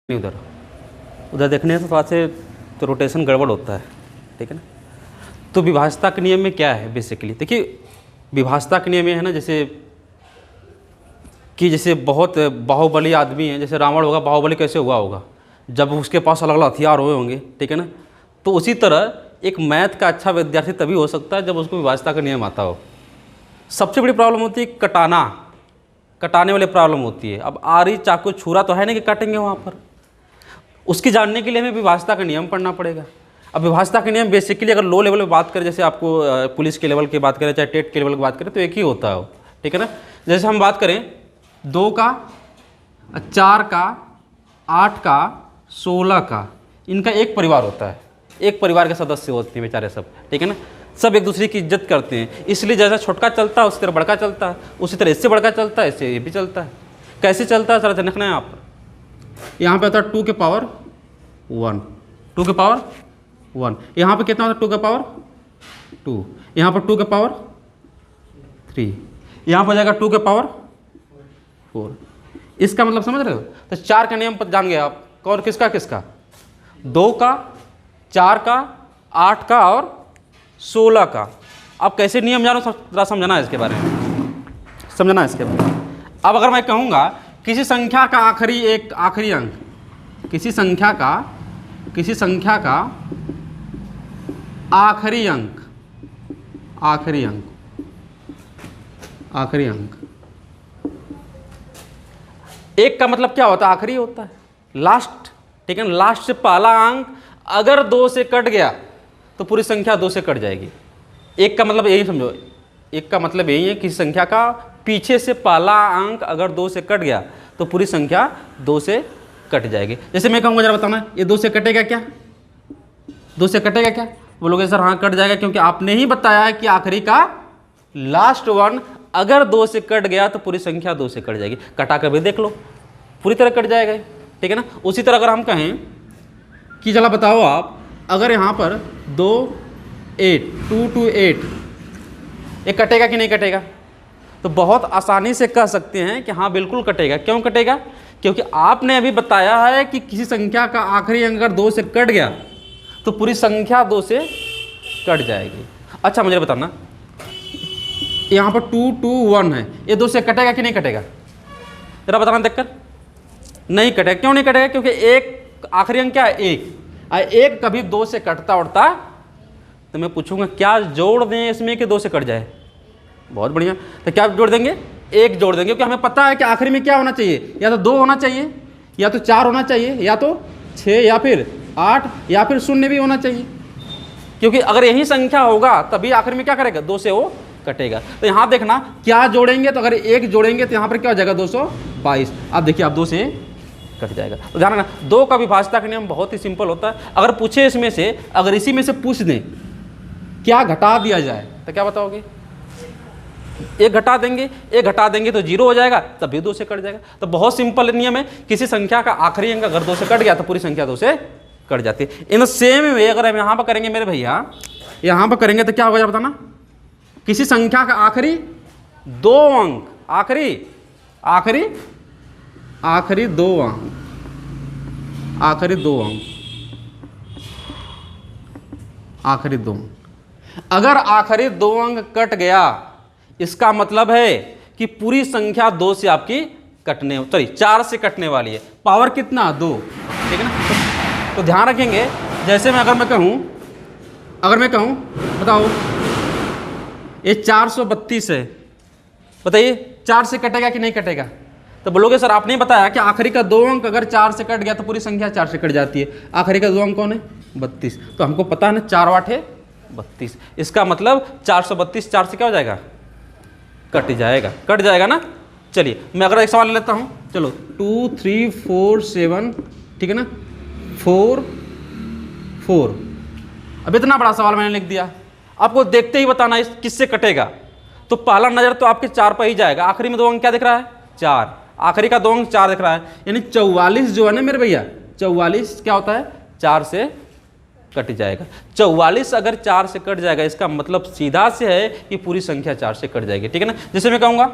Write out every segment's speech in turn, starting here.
उधर उधर देखने से थोड़ा से तो रोटेशन गड़बड़ होता है, ठीक है ना। तो विभाजता के नियम में क्या है बेसिकली, देखिए विभाजता के नियम में है ना, जैसे बहुत बाहुबली आदमी है, जैसे रावण होगा, बाहुबली कैसे हुआ होगा जब उसके पास अलग अलग हथियार हुए होंगे, ठीक है ना। तो उसी तरह एक मैथ का अच्छा विद्यार्थी तभी हो सकता है जब उसको विभाजता का नियम आता हो। सबसे बड़ी प्रॉब्लम होती है कटाने वाली प्रॉब्लम होती है। अब आरी चाकू छुरा तो है नहीं कि काटेंगे वहाँ पर, उसकी जानने के लिए हमें विभाजता का नियम पढ़ना पड़ेगा। अब विभाजता का नियम बेसिकली अगर लो लेवल में बात करें, जैसे आपको पुलिस के लेवल की बात करें चाहे टेट के लेवल की बात करें, तो एक ही होता है, ठीक है ना। जैसे हम बात करें 2 का 4 का 8 का 16 का, इनका एक परिवार होता है, एक परिवार के सदस्य होते हैं बेचारे सब, ठीक है ना। सब एक दूसरे की इज्जत करते हैं, इसलिए जैसा छोटका चलता है उसी तरह बड़का चलता है, उसी तरह इससे बड़का चलता है, इससे ये भी चलता है। कैसे चलता है सर देखना है आप, यहाँ पे होता है 2 के पावर 1, 2 के पावर 1, यहाँ पे कितना होता है 2 के पावर 2, यहाँ पर 2 के पावर 3, यहाँ पर जाएगा 2 के पावर 4। इसका मतलब समझ रहे हो। तो 4 का नियम पर जान गए आप, और किसका 2 का 4 का 8 का और 16 का। अब कैसे नियम जानो, जरा समझना है इसके बारे में, समझना है इसके बारे में। अब अगर मैं कहूँगा किसी संख्या का आखिरी अंक, किसी संख्या का आखिरी अंक, एक का मतलब क्या होता है, आखिरी होता है, लास्ट, ठीक है ना। लास्ट से पहला अंक अगर 2 से कट गया तो पूरी संख्या 2 से कट जाएगी। एक का मतलब यही समझो, एक का मतलब यही है कि संख्या का पीछे से पहला अंक अगर 2 से कट गया तो पूरी संख्या 2 से कट जाएगी। जैसे मैं कहूँगा जरा बताना, ये 2 से कटेगा क्या, 2 से कटेगा क्या, बोलोगे सर हाँ कट जाएगा, क्योंकि आपने ही बताया है कि आखिरी का लास्ट वन अगर 2 से कट गया तो पूरी संख्या 2 से कट जाएगी। कटा कर भी देख लो, पूरी तरह कट जाएगा, ठीक है ना। उसी तरह अगर हम कहें कि चला बताओ आप, अगर यहाँ पर 2 2 8, ये कटेगा कि नहीं कटेगा, तो बहुत आसानी से कह सकते हैं कि हाँ बिल्कुल कटेगा। क्यों कटेगा, क्योंकि आपने अभी बताया है कि किसी संख्या का आखिरी अंक अगर 2 से कट गया तो पूरी संख्या 2 से कट जाएगी। अच्छा मुझे बताना, यहाँ पर 2 2 1 है, ये 2 से कटेगा कि नहीं कटेगा, जरा बताना देखकर। नहीं कटेगा। क्यों नहीं कटेगा, क्योंकि एक आखिरी अंक क्या है, एक कभी 2 से कटता उड़ता, तो मैं पूछूंगा क्या जोड़ दें इसमें कि 2 से कट जाए। बहुत बढ़िया, तो क्या जोड़ देंगे, 1 जोड़ देंगे, क्योंकि हमें पता है कि आखिरी में क्या होना चाहिए, या तो 2 होना चाहिए, या तो 4 होना चाहिए, या तो 6, या फिर 8, या फिर 0 भी होना चाहिए। क्योंकि अगर यही संख्या होगा तभी आखिर में क्या करेगा, 2 से वो कटेगा। तो यहाँ देखना क्या जोड़ेंगे, तो अगर 1 जोड़ेंगे तो यहाँ पर क्या हो जाएगा 222। अब देखिए अब 2 से कट जाएगा। तो ध्यान रखना 2 का विभाजता का नियम बहुत ही सिंपल होता है। अगर पूछे इसमें से, अगर इसी में से पूछ दें क्या घटा दिया जाए तो क्या बताओगे, 1 घटा देंगे तो 0 हो जाएगा, तब भी 2 से कट जाएगा। तो बहुत सिंपल नियम है, किसी संख्या का आखिरी अंक अगर 2 से कट गया तो पूरी संख्या 2 से कट जाती है। इन सेम वे अगर हम यहाँ पर करेंगे मेरे भैया, यहाँ पर करेंगे तो क्या होगा बताना, किसी संख्या का आखिरी 2 अंक, आखिरी 2 अंक, अगर आखिरी 2 अंक कट गया, इसका मतलब है कि पूरी संख्या 2 से आपकी कटने, सॉरी 4 से कटने वाली है। पावर कितना, 2, ठीक है ना। तो ध्यान रखेंगे, जैसे मैं अगर मैं कहूँ बताओ ये 432 है, बताइए 4 से कटेगा कि नहीं कटेगा, तो बोलोगे सर आपने बताया कि आखिरी का 2 अंक अगर 4 से कट गया तो पूरी संख्या 4 से कट जाती है। आखिरी का 2 अंक कौन है, 32, तो हमको पता है ना 4 8 है 32। इसका मतलब 432 4 से क्या हो जाएगा, कट जाएगा ना। चलिए मैं अगर एक सवाल लेता हूँ, चलो 2 3 4 7, ठीक है ना, 4 4। अब इतना बड़ा सवाल मैंने लिख दिया, आपको देखते ही बताना इस किससे कटेगा। तो पहला नज़र तो आपके 4 पर ही जाएगा। आखिरी में 2 अंक क्या दिख रहा है, 4, आखिरी का 2 अंक 4 दिख रहा है, यानी 44 जो है ना मेरे भैया, 44 क्या होता है, 4 से कट जाएगा। 44 अगर 4 से कट जाएगा, इसका मतलब सीधा से है कि पूरी संख्या 4 से कट जाएगी, ठीक है ना। जैसे मैं कहूँगा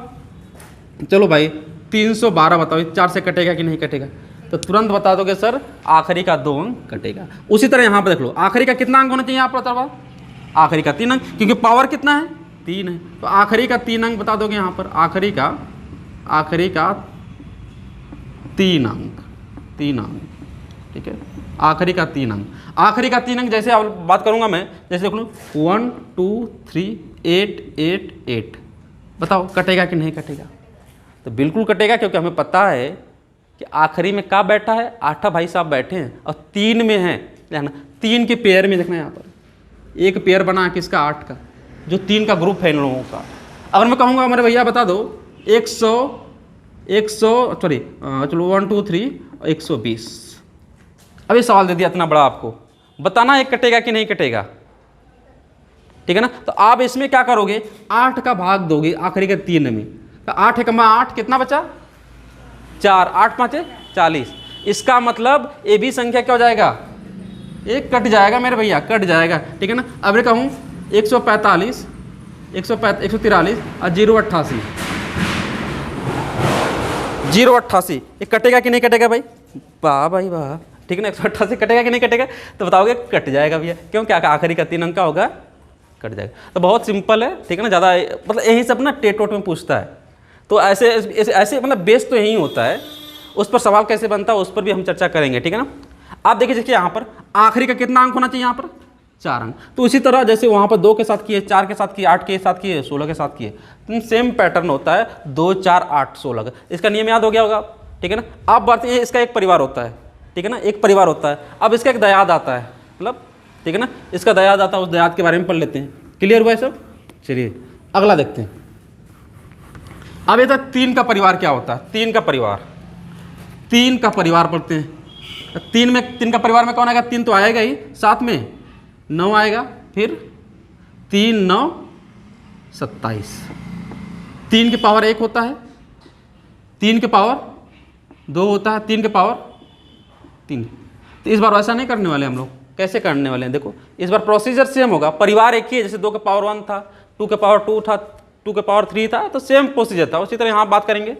चलो भाई 312 बताओ, 4 से कटेगा कि नहीं कटेगा, तो तुरंत बता दोगे सर आखिरी का 2 अंक कटेगा। उसी तरह यहाँ पर देख लो, आखिरी का कितना अंक होना चाहिए यहाँ पर बता, आखिरी का 3 अंक, क्योंकि पावर कितना है 3 है, तो आखिरी का 3 अंक बता दोगे यहाँ पर, आखिरी का 3 अंक, 3 अंक, ठीक है, आखिरी का 3 अंक, आखिरी का 3 अंक जैसे अब बात करूंगा मैं, जैसे देख लो 1 2 3 8 8 8, बताओ कटेगा कि नहीं कटेगा? तो बिल्कुल कटेगा, क्योंकि हमें पता है कि आखिरी में क्या बैठा है, 8 भाई साहब बैठे हैं और 3 में है, देखना 3 के पेयर में, देखना यहाँ पर एक पेयर बना किसका 8 का, जो 3 का ग्रुप है इन लोगों का। अगर मैं कहूँगा मेरे भैया बता दो 100 सॉरी चलो 1 2 3 120, अभी सवाल दे दिया इतना बड़ा, आपको बताना है कटेगा कि नहीं कटेगा, ठीक है ना। तो आप इसमें क्या करोगे, 8 का भाग दोगे आखिरी के 3 में, तो 8 है 8 कितना बचा 4, 8 5 40, इसका मतलब ए बी संख्या क्या हो जाएगा, एक कट जाएगा मेरे भैया, कट जाएगा, ठीक है ना। अब मैं कहूँ 145 143 और 088 088, ये कटेगा कि नहीं कटेगा भाई, वाह भाई वाह, ठीक है ना। 188 कटेगा कि नहीं कटेगा, तो बताओगे कट जाएगा भैया, क्यों, क्या आखिरी का 3 अंक का होगा, कट जाएगा। तो बहुत सिंपल है, ठीक है ना, ज़्यादा मतलब यही सब ना टेट वोट में पूछता है, तो ऐसे ऐसे मतलब बेस तो यही होता है, उस पर सवाल कैसे बनता है उस पर भी हम चर्चा करेंगे, ठीक है ना। आप देखिए देखिए यहाँ पर आखिरी का कितना अंक होना चाहिए, यहाँ पर 4 अंक, तो इसी तरह जैसे वहाँ पर 2 के साथ किए, 4 के साथ किए, 8 के साथ किए, 16 के साथ किए, तो सेम पैटर्न होता है 2 4 8 16 का, इसका नियम याद हो गया होगा, ठीक है ना। अब बात ये इसका एक परिवार होता है, ठीक है ना, एक परिवार होता है। अब इसका एक दयाद आता है, मतलब ठीक है ना, इसका दयाद आता है, उस दयाद के बारे में पढ़ लेते हैं, क्लियर हुआ है सब। चलिए अगला देखते हैं। अब ये तो 3 का परिवार क्या होता है, 3 का परिवार पढ़ते हैं। 3 का परिवार में कौन आएगा, 3 तो आएगा ही, साथ में 9 आएगा, फिर 3 9 27, 3 के पावर 1 होता है, 3 के पावर 2 होता है, 3 के पावर 3। तो इस बार वैसा नहीं करने वाले हम लोग, कैसे करने वाले हैं देखो, इस बार प्रोसीजर सेम होगा, परिवार एक ही है, जैसे 2 के पावर 1 था, 2 के पावर 2 था, 2 के पावर 3 था, तो सेम प्रोसीजर था, उसी तरह यहाँ बात करेंगे,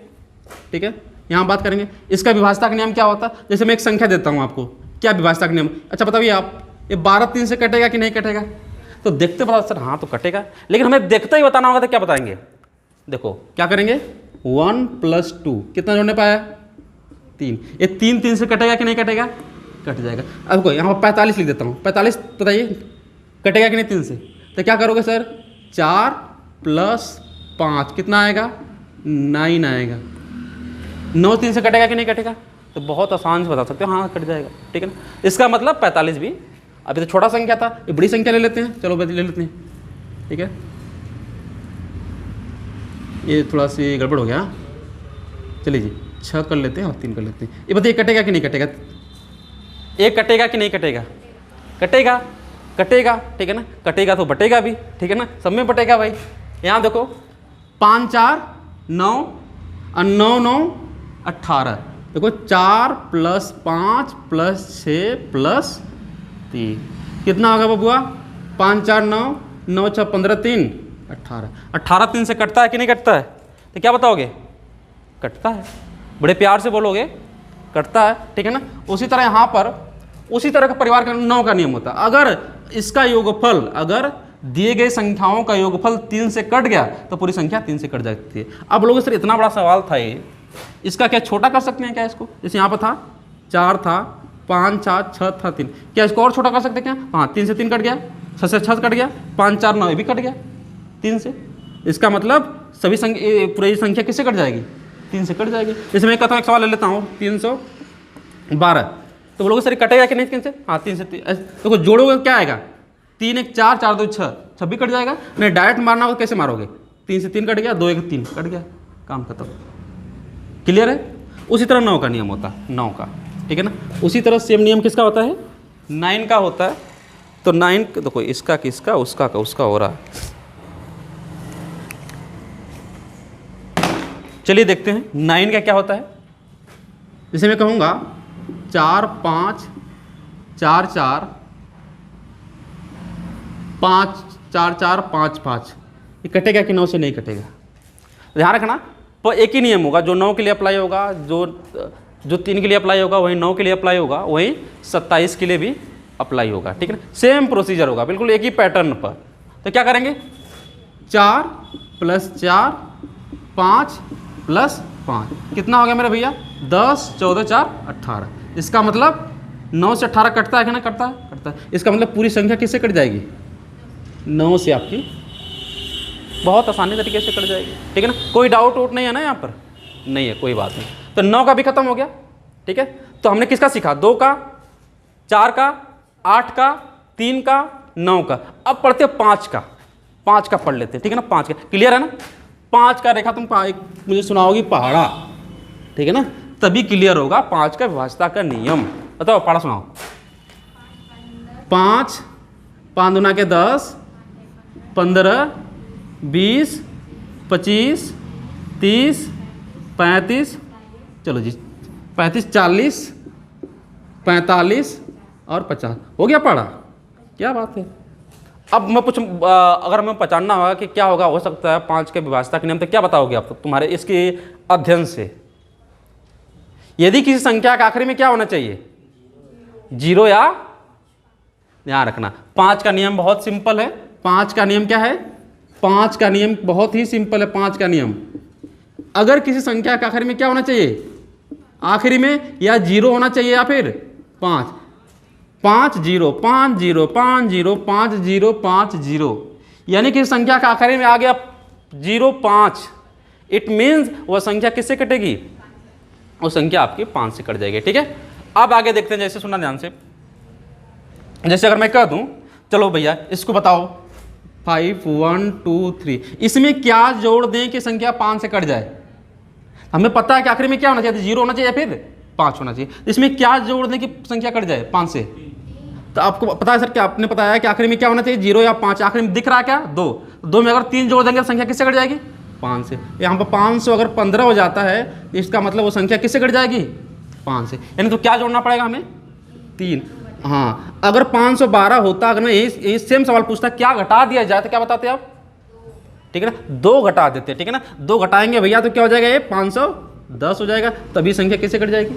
ठीक है, यहाँ बात करेंगे। इसका विभाजता का नियम क्या होता है, जैसे मैं एक संख्या देता हूँ आपको, क्या विभाजता का नियम, अच्छा बताइए आप, ये 12 3 से कटेगा कि नहीं कटेगा, तो देखते पता सर हाँ तो कटेगा, लेकिन हमें देखते ही बताना होगा, तो क्या बताएंगे, देखो क्या करेंगे, 1 + 2 कितना जोड़ने पाया 3, ये 3 3 से कटेगा कि नहीं कटेगा, कट जाएगा। अब कोई यहाँ पर 45 लिख देता हूँ, 45 बताइए कटेगा कि नहीं 3 से, तो क्या करोगे सर 4 + 5 कितना आएगा 9 आएगा, 9 3 से कटेगा कि नहीं कटेगा, तो बहुत आसान से बता सकते हो, हाँ कट जाएगा, ठीक है ना। इसका मतलब 45 भी, अभी तो छोटा संख्या था, ये बड़ी संख्या ले लेते हैं, चलो ले लेते हैं, ठीक है, ये थोड़ा सी गड़बड़ हो गया, चलिए जी 6 कर लेते हैं और 3 कर लेते हैं। ये बताइए कटेगा कि नहीं कटेगा, एक कटेगा कि नहीं कटेगा, कटेगा कटेगा, ठीक है ना, कटेगा तो बटेगा भी, ठीक है ना, सब में बटेगा भाई। यहाँ देखो 5 4 9 और 9 9 18, देखो 4 + 5 + 6 + 3 कितना होगा बबुआ, 5 4 9 9 6 15 3 18, 18 3 से कटता है कि नहीं कटता है, तो क्या बताओगे, कटता है, बड़े प्यार से बोलोगे कटता है, ठीक है ना। उसी तरह यहाँ पर उसी तरह का परिवार का 9 का नियम होता है, अगर इसका योगफल, अगर दिए गए संख्याओं का योगफल 3 से कट गया तो पूरी संख्या 3 से कट जाती है। अब लोगों सर इतना बड़ा सवाल था ये, इसका क्या छोटा कर सकते हैं क्या इसको, जैसे यहाँ पर था 4 था, 5 4 6 था 3, क्या इसको और छोटा कर सकते हैं क्या, हाँ 3 से 3 कट गया, 6 से 6 कट गया, 5 4 9 भी कट गया 3 से, इसका मतलब सभी संख्या पूरी संख्या किससे कट जाएगी, 3 से कट जाएगी। जैसे मैं कहता हूँ एक सवाल ले लेता हूँ 312, तो बोलोगे सर कटेगा कि नहीं 3 से, हाँ 3 से, देखो जोड़ोगे क्या आएगा, 3 1 4 4 2 6 6 भी कट जाएगा, नहीं डायरेक्ट मारना होगा कैसे मारोगे, 3 से 3 कट गया, 2 1 3 कट गया, काम खत्म, क्लियर है। उसी तरह 9 का नियम होता है, 9 का, ठीक है ना। उसी तरह सेम नियम किसका होता है, 9 का होता है, तो 9 देखो इसका किसका, उसका का उसका हो रहा है, चलिए देखते हैं 9 का क्या होता है। जैसे मैं कहूँगा 4 5 4 4 5 4 4 5 5, ये कटेगा कि 9 से नहीं कटेगा, ध्यान रखना। तो एक ही नियम होगा जो 9 के लिए अप्लाई होगा, जो जो 3 के लिए अप्लाई होगा वही 9 के लिए अप्लाई होगा, वही 27 के लिए भी अप्लाई होगा, ठीक है ना। सेम प्रोसीजर होगा, बिल्कुल एक ही पैटर्न पर। तो क्या करेंगे, 4 + 4 5 + 5 कितना हो गया मेरे भैया, 10 14 4 18। इसका मतलब 9 से 18 कटता है कि ना, कटता है, कटता है। इसका मतलब पूरी संख्या किससे कट जाएगी, 9 से आपकी बहुत आसानी तरीके से कट जाएगी, ठीक है ना। कोई डाउट वोट नहीं है ना यहाँ पर, नहीं है, कोई बात नहीं। तो 9 का भी खत्म हो गया, ठीक है। तो हमने किसका सीखा, 2 का, 4 का, 8 का, 3 का, 9 का। अब पढ़ते हैं 5 का, 5 का पढ़ लेते हैं, ठीक है ना। 5 का क्लियर है ना। 5 का रेखा तुम मुझे सुनाओगी पहाड़ा, ठीक है ना, तभी क्लियर होगा 5 का विभाज्यता का नियम। बताओ, पढ़ा सुनाओ। 5 5 दूना के 10, 15 20 25 30 35, चलो जी 35 40 45 और 50 हो गया पढ़ा, क्या बात है। अब मैं कुछ अगर हमें पहचानना होगा कि क्या होगा, हो सकता है 5 के विभाज्यता के नियम, तो क्या बताओगे आप तुम्हारे इसके अध्ययन से। यदि किसी संख्या के आखिरी में क्या होना चाहिए, 0 या, ध्यान रखना 5 का नियम बहुत सिंपल है। 5 का नियम क्या है, 5 का नियम बहुत ही सिंपल है। 5 का नियम, अगर किसी संख्या के आखिरी में क्या होना चाहिए, आखिरी में या 0 होना चाहिए या फिर 5 5 0 5 0 5 0 5 0 5 0, यानी कि संख्या का आखिरी में आ गया 0 5, इट मीन्स वह संख्या किससे कटेगी, वो संख्या आपकी 5 से कट जाएगी, ठीक है। अब आगे देखते हैं, जैसे सुनना ध्यान से, जैसे अगर मैं कह दूं, चलो भैया इसको बताओ 5 1 2 3, इसमें क्या जोड़ दें कि संख्या 5 से कट जाए। हमें पता है कि आखिरी में क्या होना चाहिए, 0 होना चाहिए या फिर 5 होना चाहिए। इसमें क्या जोड़ दें कि संख्या कट जाए 5 से, तो आपको पता है सर, क्या आपने बताया कि आखिरी में क्या होना चाहिए, 0 या 5। आखिरी में दिख रहा है क्या, 2 में अगर 3 जोड़ देंगे तो संख्या किससे कट जाएगी, 5 से। यहाँ पर 500 अगर 15 हो जाता है, तो इसका मतलब वो संख्या किससे कट जाएगी, 5 से। यानी तो क्या जोड़ना पड़ेगा हमें, 3। हाँ, अगर 512 होता, अगर मैं यही सेम सवाल पूछता क्या घटा दिया जाए, तो क्या बताते आप, ठीक है ना, 2 घटा देते, ठीक है ना। 2 घटाएंगे भैया तो क्या हो जाएगा, ये 510 हो जाएगा, तभी संख्या किससे कट जाएगी।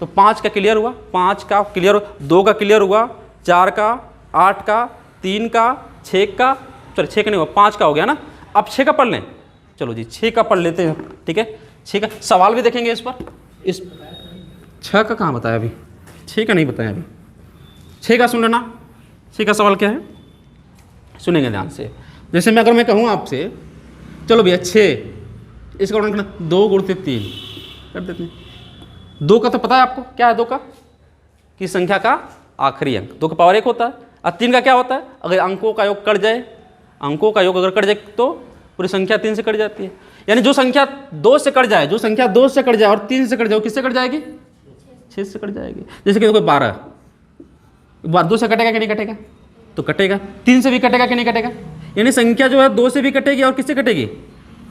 तो 5 का क्लियर हुआ, 5 का क्लियर हुआ, 2 का क्लियर हुआ, 4 का, 8 का, 3 का, 6 का, चलो 6 का नहीं हुआ, 5 का हो गया ना। अब 6 का पढ़ लें, चलो जी 6 का पढ़ लेते हैं, ठीक है। 6 का सवाल भी देखेंगे इस पर, इस 6 का कहाँ बताया अभी, 6 का नहीं बताया अभी। 6 का सुन लेना, 6 का सवाल क्या है, सुनेंगे ध्यान से। जैसे मैं अगर मैं कहूँ आपसे, चलो भैया 6, इसका उदाहरण करना 2 × 3 कर देते हैं। 2 का तो पता है आपको क्या है, 2 का कि संख्या का आखिरी अंक, 2 का पावर 1 होता है। और 3 का क्या होता है, अगर अंकों का योग कट जाए, अंकों का योग अगर कट जाए तो पूरी संख्या 3 से कट जाती है। यानी जो संख्या 2 से कट जाए, जो संख्या 2 से कट जाए और 3 से कट जाए, वो किससे कट जाएगी, 6 से कट जाएगी। जैसे कि देखो 12, 2 से कटेगा कि नहीं कटेगा, तो कटेगा। 3 से भी कटेगा कि नहीं कटेगा, यानी संख्या जो है 2 से भी कटेगी और किससे कटेगी,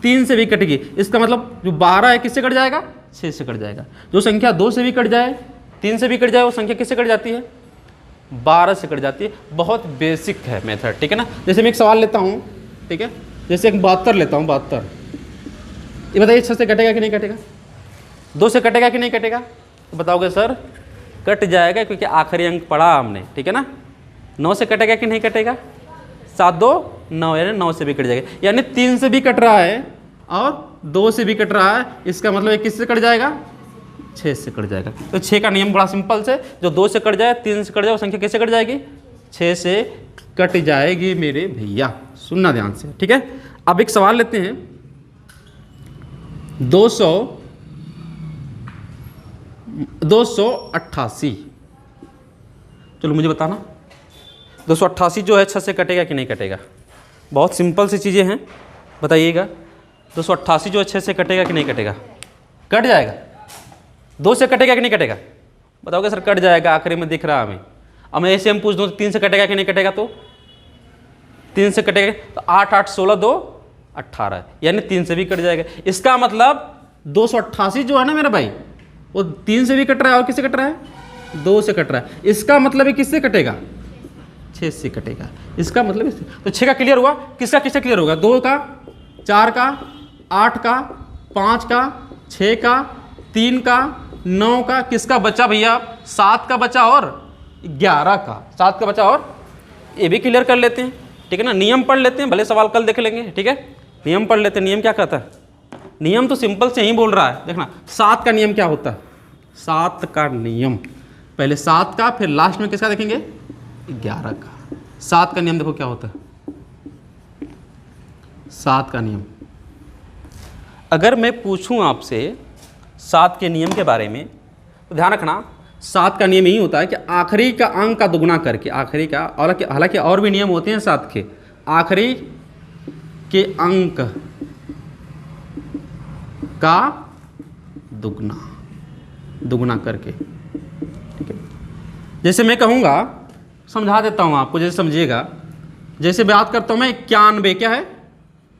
3 से भी कटेगी। इसका मतलब जो 12 है किससे कट जाएगा, 6 से कट जाएगा। जो संख्या 2 से भी कट जाए, 3 से भी कट जाए, वो संख्या किससे कट जाती है, 12 से कट जाती है। बहुत बेसिक है मेथड, ठीक है ना। जैसे मैं एक सवाल लेता हूँ, ठीक है, जैसे एक 72 लेता हूँ, 72, ये बताइए 6 से कटेगा कि नहीं कटेगा, 2 से कटेगा कि नहीं कटेगा, तो बताओगे सर कट जाएगा क्योंकि आखिरी अंक पढ़ा हमने, ठीक है ना। 9 से कटेगा कि नहीं कटेगा, 7 2 9, यानी 9 से भी कट जाएगा। यानी 3 से भी कट रहा है और 2 से भी कट रहा है, इसका मतलब ये किससे कट जाएगा, 6 से कट जाएगा। तो 6 का नियम बड़ा सिंपल से, जो 2 से कट जाए, 3 से कट जाए, वो संख्या किससे कट जाएगी, 6 से कट जाएगी मेरे भैया। सुनना ध्यान से, ठीक है। अब एक सवाल लेते हैं, 288, चलो मुझे बताना 288 जो है 6 से कटेगा कि नहीं कटेगा। बहुत सिंपल सी चीज़ें हैं, बताइएगा। 288 जो है 6 से कटेगा कि नहीं कटेगा, कट जाएगा। 2 से कटेगा कि नहीं कटेगा, बताओगे सर कट जाएगा, आखिरी में दिख रहा हमें। अब मैं ऐसे हम पूछ दूँ 3 से कटेगा कि नहीं कटेगा, तो 3 से कटेगा तो 8 8 16 2 18, यानी 3 से भी कट जाएगा। इसका मतलब 288 जो है ना मेरा भाई, वो 3 से भी कट रहा है और किससे कट रहा है, 2 से कट रहा है। इसका मतलब ये किससे कटेगा, 6 से कटेगा। इसका मतलब इससे, तो 6 का क्लियर हुआ। किसका किससे क्लियर होगा, 2 का, 4 का, 8 का, 5 का, 6 का, 3 का, 9 का, किसका बचा भैया, 7 का बचा और 11 का, 7 का बचा और, ये भी क्लियर कर लेते हैं, ठीक है ना। नियम पढ़ लेते हैं, भले सवाल कल देख लेंगे, ठीक है। नियम पढ़ लेते हैं, नियम क्या कहता है, नियम तो सिंपल से ही बोल रहा है, देखना 7 का नियम क्या होता है, 7 का नियम, पहले 7 का, फिर लास्ट में किसका देखेंगे, 11 का। 7 का नियम देखो क्या होता है, 7 का नियम, अगर मैं पूछूं आपसे 7 के नियम के बारे में, तो ध्यान रखना 7 का नियम यही होता है कि आखिरी का अंक का दुगना करके, आखिरी का, और हालांकि और भी नियम होते हैं 7 के, आखिरी के अंक का दुगना करके, ठीक है। जैसे मैं कहूँगा, समझा देता हूँ आपको, जैसे समझिएगा, जैसे बात करता हूँ मैं 91, क्या है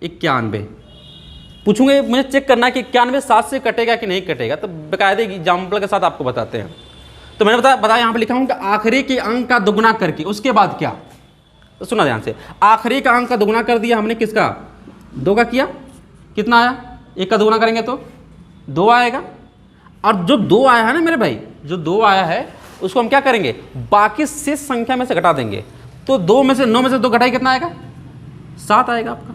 91, पूछूंगे मुझे चेक करना है कि 91 7 से कटेगा कि नहीं कटेगा, तो बाकायदे एग्जाम्पल के साथ आपको बताते हैं। तो मैंने बताया यहाँ पे लिखा हूँ कि आखिरी के अंक का दुगना करके, उसके बाद क्या, तो सुना ध्यान से, आखिरी का अंक का दुगना कर दिया हमने, किसका, 2 का किया, कितना आया, 1 का दुगना करेंगे तो 2 आएगा, और जो 2 आया है ना मेरे भाई, जो 2 आया है उसको हम क्या करेंगे, बाकी शेष संख्या में से घटा देंगे, तो 2 में से 9 में से 2 घटाई कितना आएगा, 7 आएगा आपका।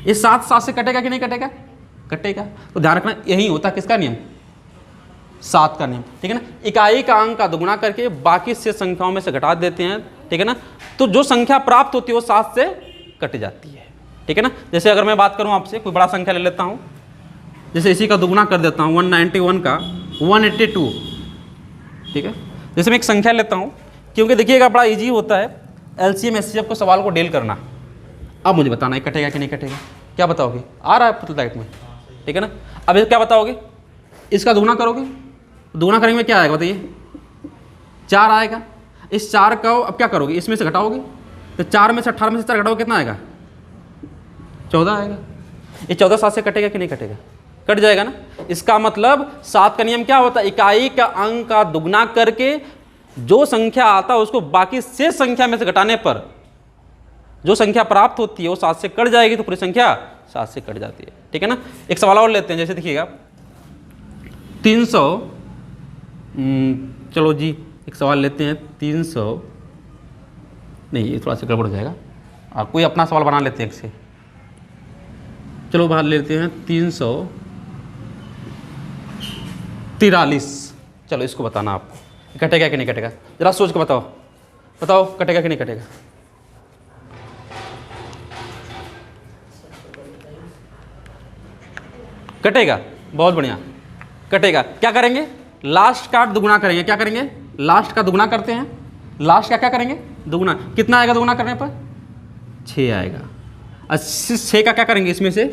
ये 7 से कटेगा कि नहीं कटेगा, कटेगा। तो ध्यान रखना यही होता है किसका नियम, 7 का नियम, ठीक है ना। इकाई का अंक का दुगना करके बाकी शेष संख्याओं में से घटा देते हैं, ठीक है ना। तो जो संख्या प्राप्त होती है वो 7 से कट जाती है, ठीक है ना। जैसे अगर मैं बात करूं आपसे, कोई बड़ा संख्या ले लेता हूं, जैसे इसी का दुगना कर देता हूं, 191 का 182, ठीक है। जैसे मैं एक संख्या लेता हूं, क्योंकि देखिएगा बड़ा इजी होता है LCM SCF को सवाल को डील करना। अब मुझे बताना है कटेगा कि नहीं कटेगा, क्या बताओगे, आ रहा है पतलाइट में, ठीक है ना। अब क्या बताओगे, इसका दुगना करोगे, दुगना करेंगे क्या आएगा बताइए, 4 आएगा। इस 4 का अब क्या करोगे, इसमें से घटाओगे, तो 4 में से 18 में से 4 घटाओगे कितना आएगा, 14 आएगा। ये 14 7 से कटेगा कि नहीं कटेगा, कट जाएगा ना। इसका मतलब 7 का नियम क्या होता है, इकाई का अंक का दुगना करके जो संख्या आता है उसको बाकी शेष संख्या में से घटाने पर जो संख्या प्राप्त होती है वो 7 से कट जाएगी, तो पूरी संख्या 7 से कट जाती है, ठीक है ना। एक सवाल और लेते हैं, जैसे देखिएगा 300, चलो जी एक सवाल लेते हैं 300, नहीं ये थोड़ा सा गड़बड़ हो जाएगा, आप कोई अपना सवाल बना लेते हैं एक से, चलो बाहर लेते हैं 343, चलो इसको बताना आपको कटेगा कि नहीं कटेगा, जरा सोच के बताओ, बताओ कटेगा कि नहीं कटेगा, कटेगा, बहुत बढ़िया कटेगा। क्या करेंगे, लास्ट का दुगुना करेंगे, क्या करेंगे, लास्ट का दुगुना करते हैं, लास्ट का क्या करेंगे, दुगुना, कितना आएगा दुगुना करने पर, 6 आएगा। 6 का क्या करेंगे, इसमें से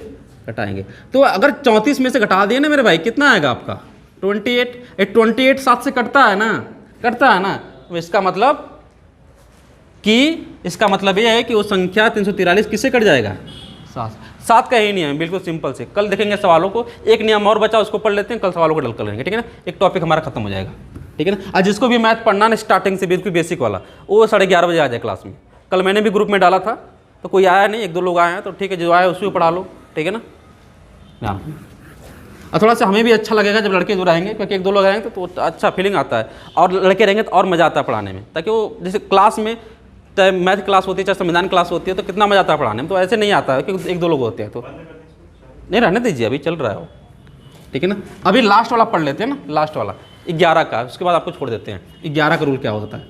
घटाएंगे, तो अगर 34 में से घटा दिए ना मेरे भाई, कितना आएगा आपका 28, 28 7 से कटता है ना, कटता है ना। तो इसका मतलब ये है कि वो संख्या 343 किससे कट जाएगा, 7 का ही नियम, बिल्कुल सिंपल से। कल देखेंगे सवालों को, एक नियम और बचा उसको पढ़ लेते हैं, कल सवालों को डल कर लेंगे, ठीक है ना। एक टॉपिक हमारा खत्म हो जाएगा, ठीक है ना। आज जिसको भी मैथ पढ़ना ना स्टार्टिंग से बिल्कुल बेसिक वाला, वो 11:30 बजे आ जाए क्लास में। कल मैंने भी ग्रुप में डाला था, तो कोई आया नहीं, 1-2 लोग आए हैं, तो ठीक है जो आए उसको पढ़ा लो, ठीक है ना। और थोड़ा सा हमें भी अच्छा लगेगा जब लड़के जो रहेंगे, क्योंकि 1-2 लोग रहेंगे तो अच्छा फीलिंग आता है, और लड़के रहेंगे तो और मज़ा आता है पढ़ाने में, ताकि वो जैसे क्लास में चाहे मैथ क्लास होती है चाहे संविधान क्लास होती है तो कितना मज़ा आता है पढ़ाने में, तो ऐसे नहीं आता है क्योंकि 1-2 लोग होते हैं, तो नहीं रहने दीजिए, अभी चल रहा है वो, ठीक है ना। अभी लास्ट वाला पढ़ लेते हैं ना, लास्ट वाला 11 का, उसके बाद आपको छोड़ देते हैं 11 का रूल क्या होता है।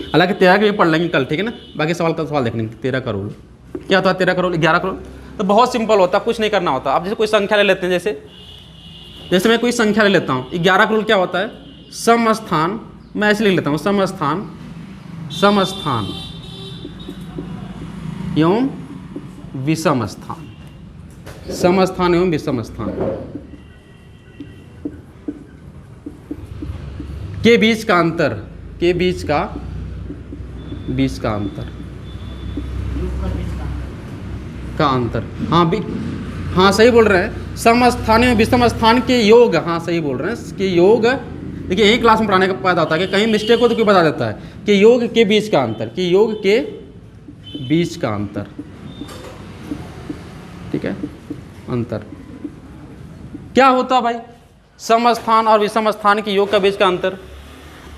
हालांकि 13 के भी पढ़ लेंगे कल, ठीक है ना, बाकी सवाल का सवाल देखने 13 का रूल क्या होता है, 13 का रूल 11 का रूल तो बहुत सिंपल होता है, कुछ नहीं करना होता। आप जैसे कोई संख्या ले लेते हैं, जैसे मैं कोई संख्या ले लेता हूँ, 11 का रूल क्या होता है, सम स्थान, मैं ऐसे लिख लेता हूँ, सम स्थान एवं विषम स्थान, सम स्थान एवं विषम स्थान के बीच का अंतर, के बीच का अंतर का अंतर, हाँ सही बोल रहे हैं, सम स्थान एवं विषम स्थान के योग, हाँ सही बोल रहे हैं कि योग, देखिए यही क्लास में पढ़ाने का फायदा होता है कि कहीं मिस्टेक हो तो कोई बता देता है कि योग के बीच का अंतर, कि योग के बीच का अंतर, ठीक है, अंतर क्या होता है भाई, सम स्थान और विषम स्थान के योग का बीच का अंतर।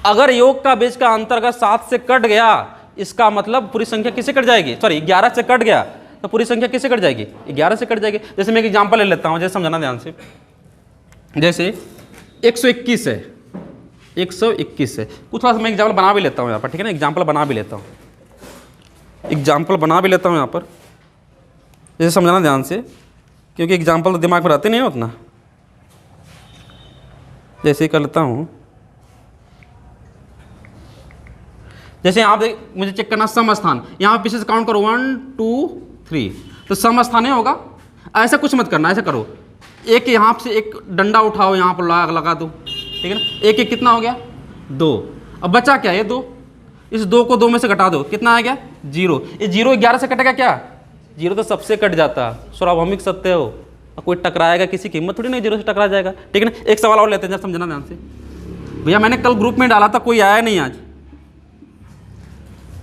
अगर योग का बीच का अंतर अगर 7 से कट गया, इसका मतलब पूरी संख्या किससे कट जाएगी, सॉरी 11 से कट गया तो पूरी संख्या किससे कट जाएगी, 11 से कट जाएगी। जैसे मैं एक एग्जांपल ले लेता हूँ, जैसे समझाना ध्यान से। जैसे 121 है, 121 है, कुछ थोड़ा सा मैं एग्जाम्पल बना भी लेता हूँ यहाँ पर, ठीक है ना, एग्जाम्पल बना भी लेता हूँ, एग्जाम्पल बना भी लेता हूँ यहाँ पर, जैसे समझाना ध्यान से, क्योंकि एग्जाम्पल तो दिमाग में रहते नहीं है उतना। जैसे कर लेता हूँ, जैसे यहाँ देख, मुझे चेक करना सम स्थान, यहाँ पीछे से काउंट करो 1 2 3, तो सम स्थान ही होगा। ऐसा कुछ मत करना, ऐसा करो, एक यहाँ से एक डंडा उठाओ, यहाँ पर लगा दो, ठीक है ना, एक एक कितना हो गया 2। अब बचा क्या, ये 2, इस 2 को 2 में से घटा दो, कितना आ गया 0। ये 0 11 से कटेगा क्या, 0 तो सबसे कट जाता है, स्वाभाविक सत्य हो, कोई टकराएगा किसी की हिम्मत थोड़ी नहीं 0 से टकरा जाएगा, ठीक है ना। एक सवाल और लेते हैं, जब समझना ध्यान से। भैया मैंने कल ग्रुप में डाला था, कोई आया नहीं आज,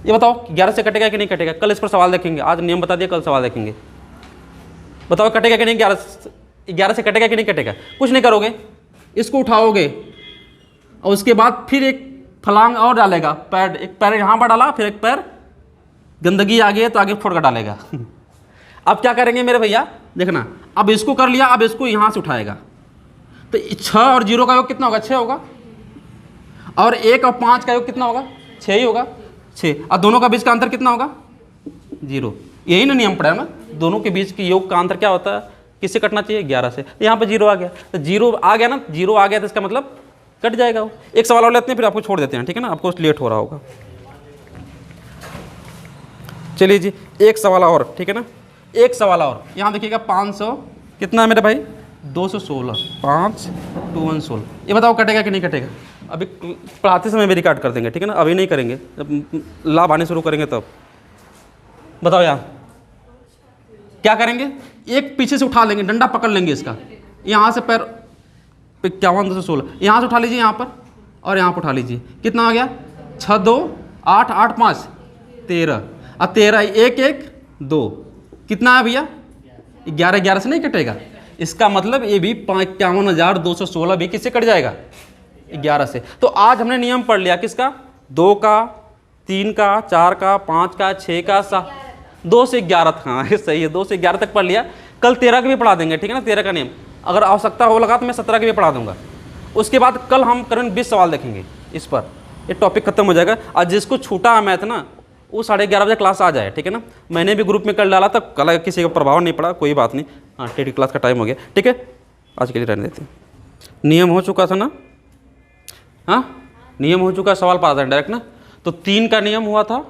ये बताओ 11 से कटेगा कि नहीं कटेगा, कल इस पर सवाल देखेंगे, आज नियम बता दिया, कल सवाल देखेंगे, बताओ कटेगा कि नहीं, 11 से कटेगा कि नहीं कटेगा। कुछ नहीं करोगे, इसको उठाओगे और उसके बाद फिर एक फलांग और डालेगा, पैर, एक पैर यहाँ पर डाला, फिर एक पैर गंदगी आ गई है तो आगे फोड़ कर डालेगा। अब क्या करेंगे मेरे भैया, देखना, अब इसको कर लिया, अब इसको यहाँ से उठाएगा, तो 6 और 0 का योग कितना होगा, 6 होगा, और 1 और 5 का योग कितना होगा, 6 ही होगा, 6, और दोनों का बीच का अंतर कितना होगा 0। यही ना नियम पड़ा है ना, दोनों के बीच के योग का अंतर क्या होता है, किससे कटना चाहिए, 11 से। यहाँ पे 0 आ गया, तो 0 आ गया ना, 0 आ गया तो इसका मतलब कट जाएगा वो। एक सवाल और लेते हैं, फिर आपको छोड़ देते हैं, ठीक है ना, आपको लेट हो रहा होगा। चलिए जी, एक सवाल और, ठीक है ना, एक सवाल और। यहाँ देखिएगा 500 कितना है मेरे भाई, 216, 5 2 1 16। ये बताओ कटेगा कि नहीं कटेगा। अभी पढ़ाते समय भी रिकॉर्ड कर देंगे, ठीक है ना, अभी नहीं करेंगे, जब लाभ आने शुरू करेंगे तब। बताओ यहाँ क्या करेंगे, एक पीछे से उठा लेंगे, डंडा पकड़ लेंगे इसका, यहाँ से पैर 51 216, यहाँ से उठा लीजिए, यहाँ पर और यहाँ पर उठा लीजिए, कितना आ गया 6 2 8 8 5 13, अब 13 1 1 2, कितना है भैया 11, 11 से नहीं कटेगा, इसका मतलब ये भी 51,216 भी किससे कट जाएगा, 11 से। तो आज हमने नियम पढ़ लिया किसका, 2 का, 3 का, 4 का, 5 का, 6 का, 7, 2 से 11 तक, हाँ सही है, 2 से 11 तक पढ़ लिया। कल 13 का भी पढ़ा देंगे, ठीक है ना, 13 का नियम, अगर आवश्यकता हो लगा तो मैं 17 के भी पढ़ा दूंगा। उसके बाद कल हम करीबन 20 सवाल देखेंगे इस पर, ये टॉपिक खत्म हो जाएगा। आज जिसको छूटा है मैथ ना, वो 11:30 बजे क्लास आ जाए, ठीक है ना। मैंने भी ग्रुप में कल डाला था, कल किसी का प्रभाव नहीं पड़ा, कोई बात नहीं, हाँ टेडी क्लास का टाइम हो गया, ठीक है, आज के लिए रहने देते हैं। नियम हो चुका था ना, हाँ नियम हो चुका, सवाल पढ़ा था डायरेक्ट ना। तो 3 का नियम हुआ था,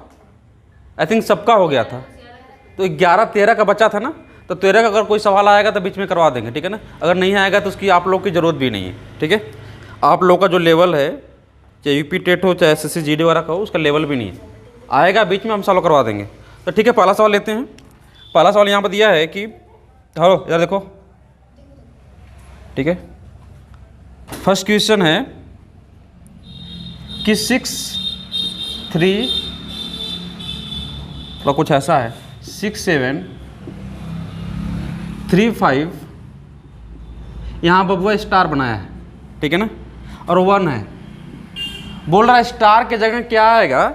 आई थिंक सबका हो गया था, तो 11 13 का बचा था ना, तो 13 का अगर कोई सवाल आएगा तो बीच में करवा देंगे, ठीक है ना। अगर नहीं आएगा तो उसकी आप लोग की ज़रूरत भी नहीं है, ठीक है। आप लोग का जो लेवल है, चाहे यूपी टेट हो चाहे SSC GD वगैरह का हो, उसका लेवल भी नहीं है, आएगा बीच में हम सॉल्व करवा देंगे। तो ठीक है, पहला सवाल लेते हैं। पहला सवाल यहाँ पर दिया है कि, हेलो यार देखो, ठीक है, फर्स्ट क्वेश्चन है कि 6 3 तो कुछ ऐसा है, 6 7 3 5, यहाँ बबुआ स्टार बनाया है, ठीक है ना, और 1 है। बोल रहा है स्टार के जगह क्या आएगा,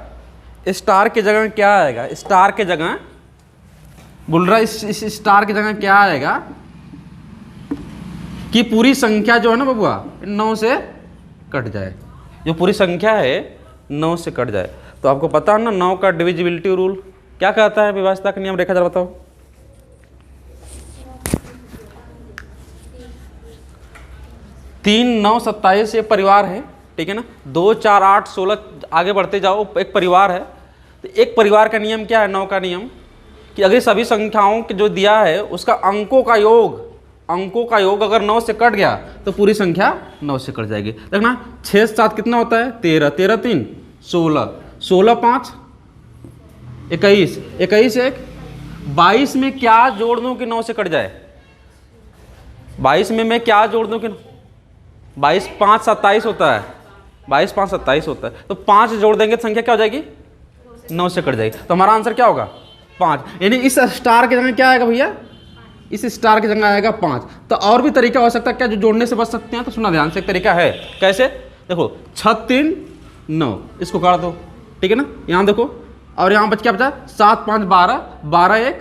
स्टार के जगह क्या आएगा, स्टार के जगह बोल रहा है इस स्टार की जगह क्या आएगा कि पूरी संख्या जो है ना बबुआ 9 से कट जाए, जो पूरी संख्या है 9 से कट जाए। तो आपको पता है ना 9 का डिविजिबिलिटी रूल क्या कहता है, विभाज्यता का नियम, रेखा जरा बताओ। 3 9 27 एक परिवार है, ठीक है ना, 2 4 8 16 आगे बढ़ते जाओ, एक परिवार है। तो एक परिवार का नियम क्या है, 9 का नियम, कि अगर सभी संख्याओं के जो दिया है उसका अंकों का योग अगर 9 से कट गया तो पूरी संख्या 9 से कट जाएगी। देखना 6 7 कितना होता है, 13 13 3 16 16 5 21 21 1 22 में क्या जोड़ दूं कि 9 से कट जाए, 22 में मैं क्या जोड़ दूं कि 22 5 27 होता है, 22 5 27 होता है, तो 5 जोड़ देंगे तो संख्या क्या हो जाएगी, 9 से कट जाएगी। तो हमारा आंसर क्या होगा 5, यानी इस स्टार के जगह क्या आएगा भैया इस स्टार की जगह आएगा 5। तो और भी तरीका हो सकता है क्या जो जोड़ने से बच सकते हैं? तो सुना ध्यान से, एक तरीका है। कैसे? देखो 6 3 9, इसको काट दो, ठीक है ना। यहाँ देखो, और यहाँ बच क्या बचा? 7 5 12, 12 1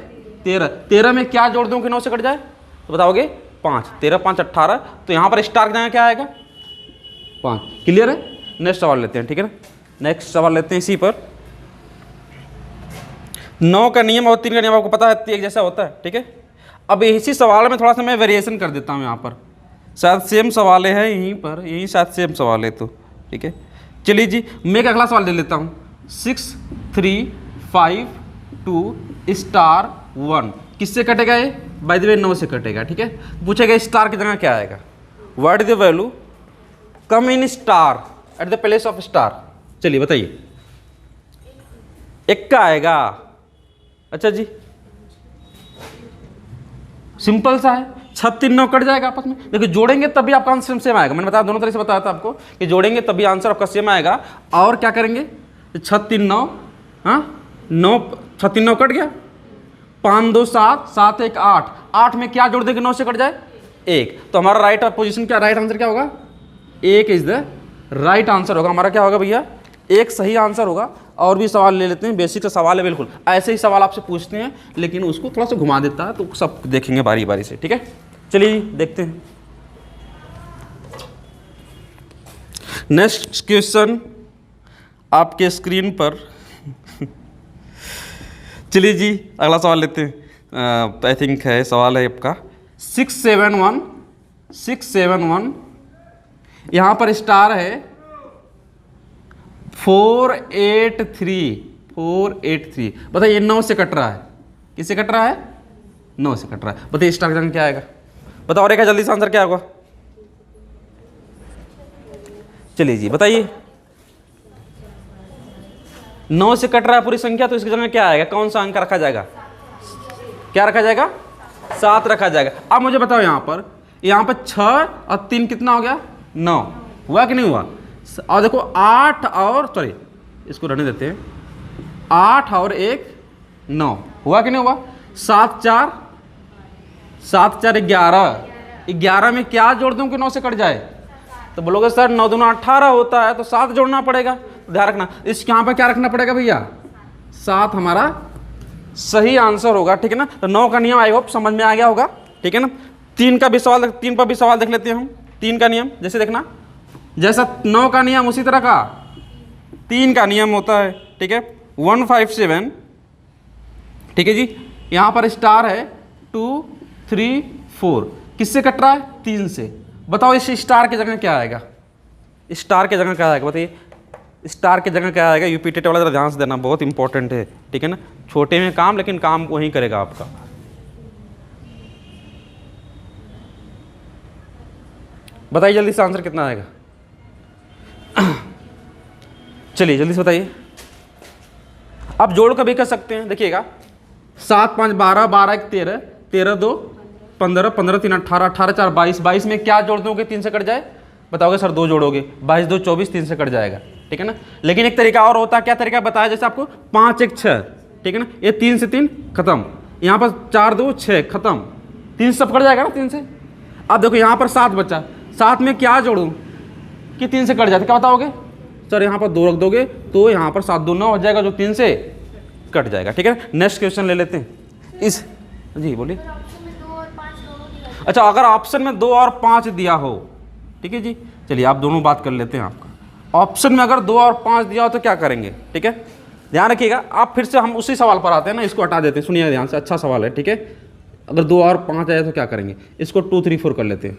13, 13 में क्या जोड़ दूँ कि 9 से कट जाए? तो बताओगे 5, 13 5 18। तो यहाँ पर स्टार की जगह क्या आएगा? 5। क्लियर है? नेक्स्ट सवाल लेते हैं, ठीक है ना। नेक्स्ट सवाल लेते हैं इसी पर। 9 का नियम और 3 का नियम आपको पता है एक जैसा होता है, ठीक है। अब इसी सवाल में थोड़ा सा मैं वेरिएशन कर देता हूँ। यहाँ पर शायद सेम सवाल है, यहीं पर यहीं शायद सेम सवाल है, तो ठीक है। चलिए जी, मैं एक अगला सवाल ले लेता हूँ। 6 3 5 2 स्टार 1 किससे कटेगा? ये बाय द वे 9 से कटेगा, ठीक है। पूछेगा स्टार की जगह क्या आएगा? What is the value come in star at the place of star? चलिए बताइए। 1 का आएगा। अच्छा जी, सिंपल सा है। 6 3 9 कट जाएगा आपस में। देखिए जोड़ेंगे तभी आपका आंसर सेम आएगा। मैंने बताया, दोनों तरह से बताया था आपको कि जोड़ेंगे तभी आंसर आपका सेम आएगा। और क्या करेंगे? 6 3 9, हाँ 9 6 3 9 कट गया। 5 2 7, 7 1 8, 8 में क्या जोड़ देंगे 9 से कट जाए? 1। तो हमारा राइट पोजीशन क्या, राइट आंसर क्या होगा? 1 इज द राइट आंसर होगा हमारा। क्या होगा भैया? 1 सही आंसर होगा। और भी सवाल ले लेते हैं, बेसिक का सवाल है बिल्कुल। ऐसे ही सवाल आपसे पूछते हैं लेकिन उसको थोड़ा सा घुमा देता है, तो सब देखेंगे बारी बारी से, ठीक है। चलिए देखते हैं नेक्स्ट क्वेश्चन आपके स्क्रीन पर। चलिए जी अगला सवाल लेते हैं। आई थिंक है सवाल है आपका 671 यहाँ पर स्टार है 483। बताइए 9 से कट रहा है। किससे कट रहा है? 9 से कट रहा है। बताइए स्टार का क्या आएगा? बताओ रेखा, जल्दी से आंसर क्या होगा? चलिए जी बताइए। 9 से कट रहा है पूरी संख्या, तो इसकी जगह क्या आएगा? कौन सा अंक रखा जाएगा? क्या रखा जाएगा? 7 रखा जाएगा। अब मुझे बताओ यहाँ पर 6 और 3 कितना हो गया? 9 हुआ कि नहीं हुआ? और देखो 8 और सॉरी इसको रहने देते हैं, 8 और 1 9 हुआ कि नहीं हुआ? 7 4 11, 11 में क्या जोड़ दूं कि 9 से कट जाए? तो बोलोगे सर 9 दूना 18 होता है, तो 7 जोड़ना पड़ेगा। तो ध्यान रखना, इस यहाँ पर क्या रखना पड़ेगा भैया? 7 हमारा सही आंसर होगा, ठीक है ना। तो 9 का नियम आई होप समझ में आ गया होगा, ठीक है ना। 3 पर भी सवाल देख लेते हैं हम। 3 का नियम जैसे देखना, जैसा 9 का नियम उसी तरह का 3 का नियम होता है, ठीक है। 157, ठीक है जी। यहाँ पर स्टार है 2 3 4, किससे कट रहा है? 3 से। बताओ इस स्टार की जगह क्या आएगा? स्टार की जगह क्या आएगा? बताइए स्टार की जगह क्या आएगा? यूपी टेट वाला जरा ध्यान से देना, बहुत इंपॉर्टेंट है, ठीक है ना। छोटे में काम, लेकिन काम वही करेगा आपका। बताइए जल्दी से आंसर कितना आएगा? चलिए जल्दी से बताइए। आप जोड़ कभी कर सकते हैं, देखिएगा 7 5 12, 12 1 13, 13 2 15, 15 3 18, 18 4 22, 22 में क्या जोड़ दोगे 3 से कट जाए? बताओगे सर 2 जोड़ोगे, 22 2 24, 3 से कट जाएगा, ठीक है ना। लेकिन एक तरीका और होता है, क्या तरीका बताया? जैसे आपको 5 1 6, ठीक है ना। ये 3 से 3 खत्म, यहाँ पर 4 2 6 खत्म, 3 से सब कट जाएगा ना 3 से। अब देखो यहाँ पर 7 बचा, 7 में क्या जोड़ूँ कि 3 से कट जाए? क्या बताओगे? सर यहाँ पर 2 रख दोगे तो यहाँ पर 7 2 9 हो जाएगा, जो 3 से कट जाएगा, ठीक है। नेक्स्ट क्वेश्चन ले लेते हैं इस, जी बोलिए। अच्छा, अगर ऑप्शन में 2 और 5 दिया हो, ठीक है जी। चलिए आप दोनों बात कर लेते हैं। आपका ऑप्शन में अगर 2 और 5 दिया हो तो क्या करेंगे, ठीक है। ध्यान रखिएगा। आप फिर से हम उसी सवाल पर आते हैं ना, इसको हटा देते हैं। सुनिए ध्यान से, अच्छा सवाल है, ठीक है। अगर 2 और 5 आए तो क्या करेंगे? इसको 2 3 4 कर लेते हैं।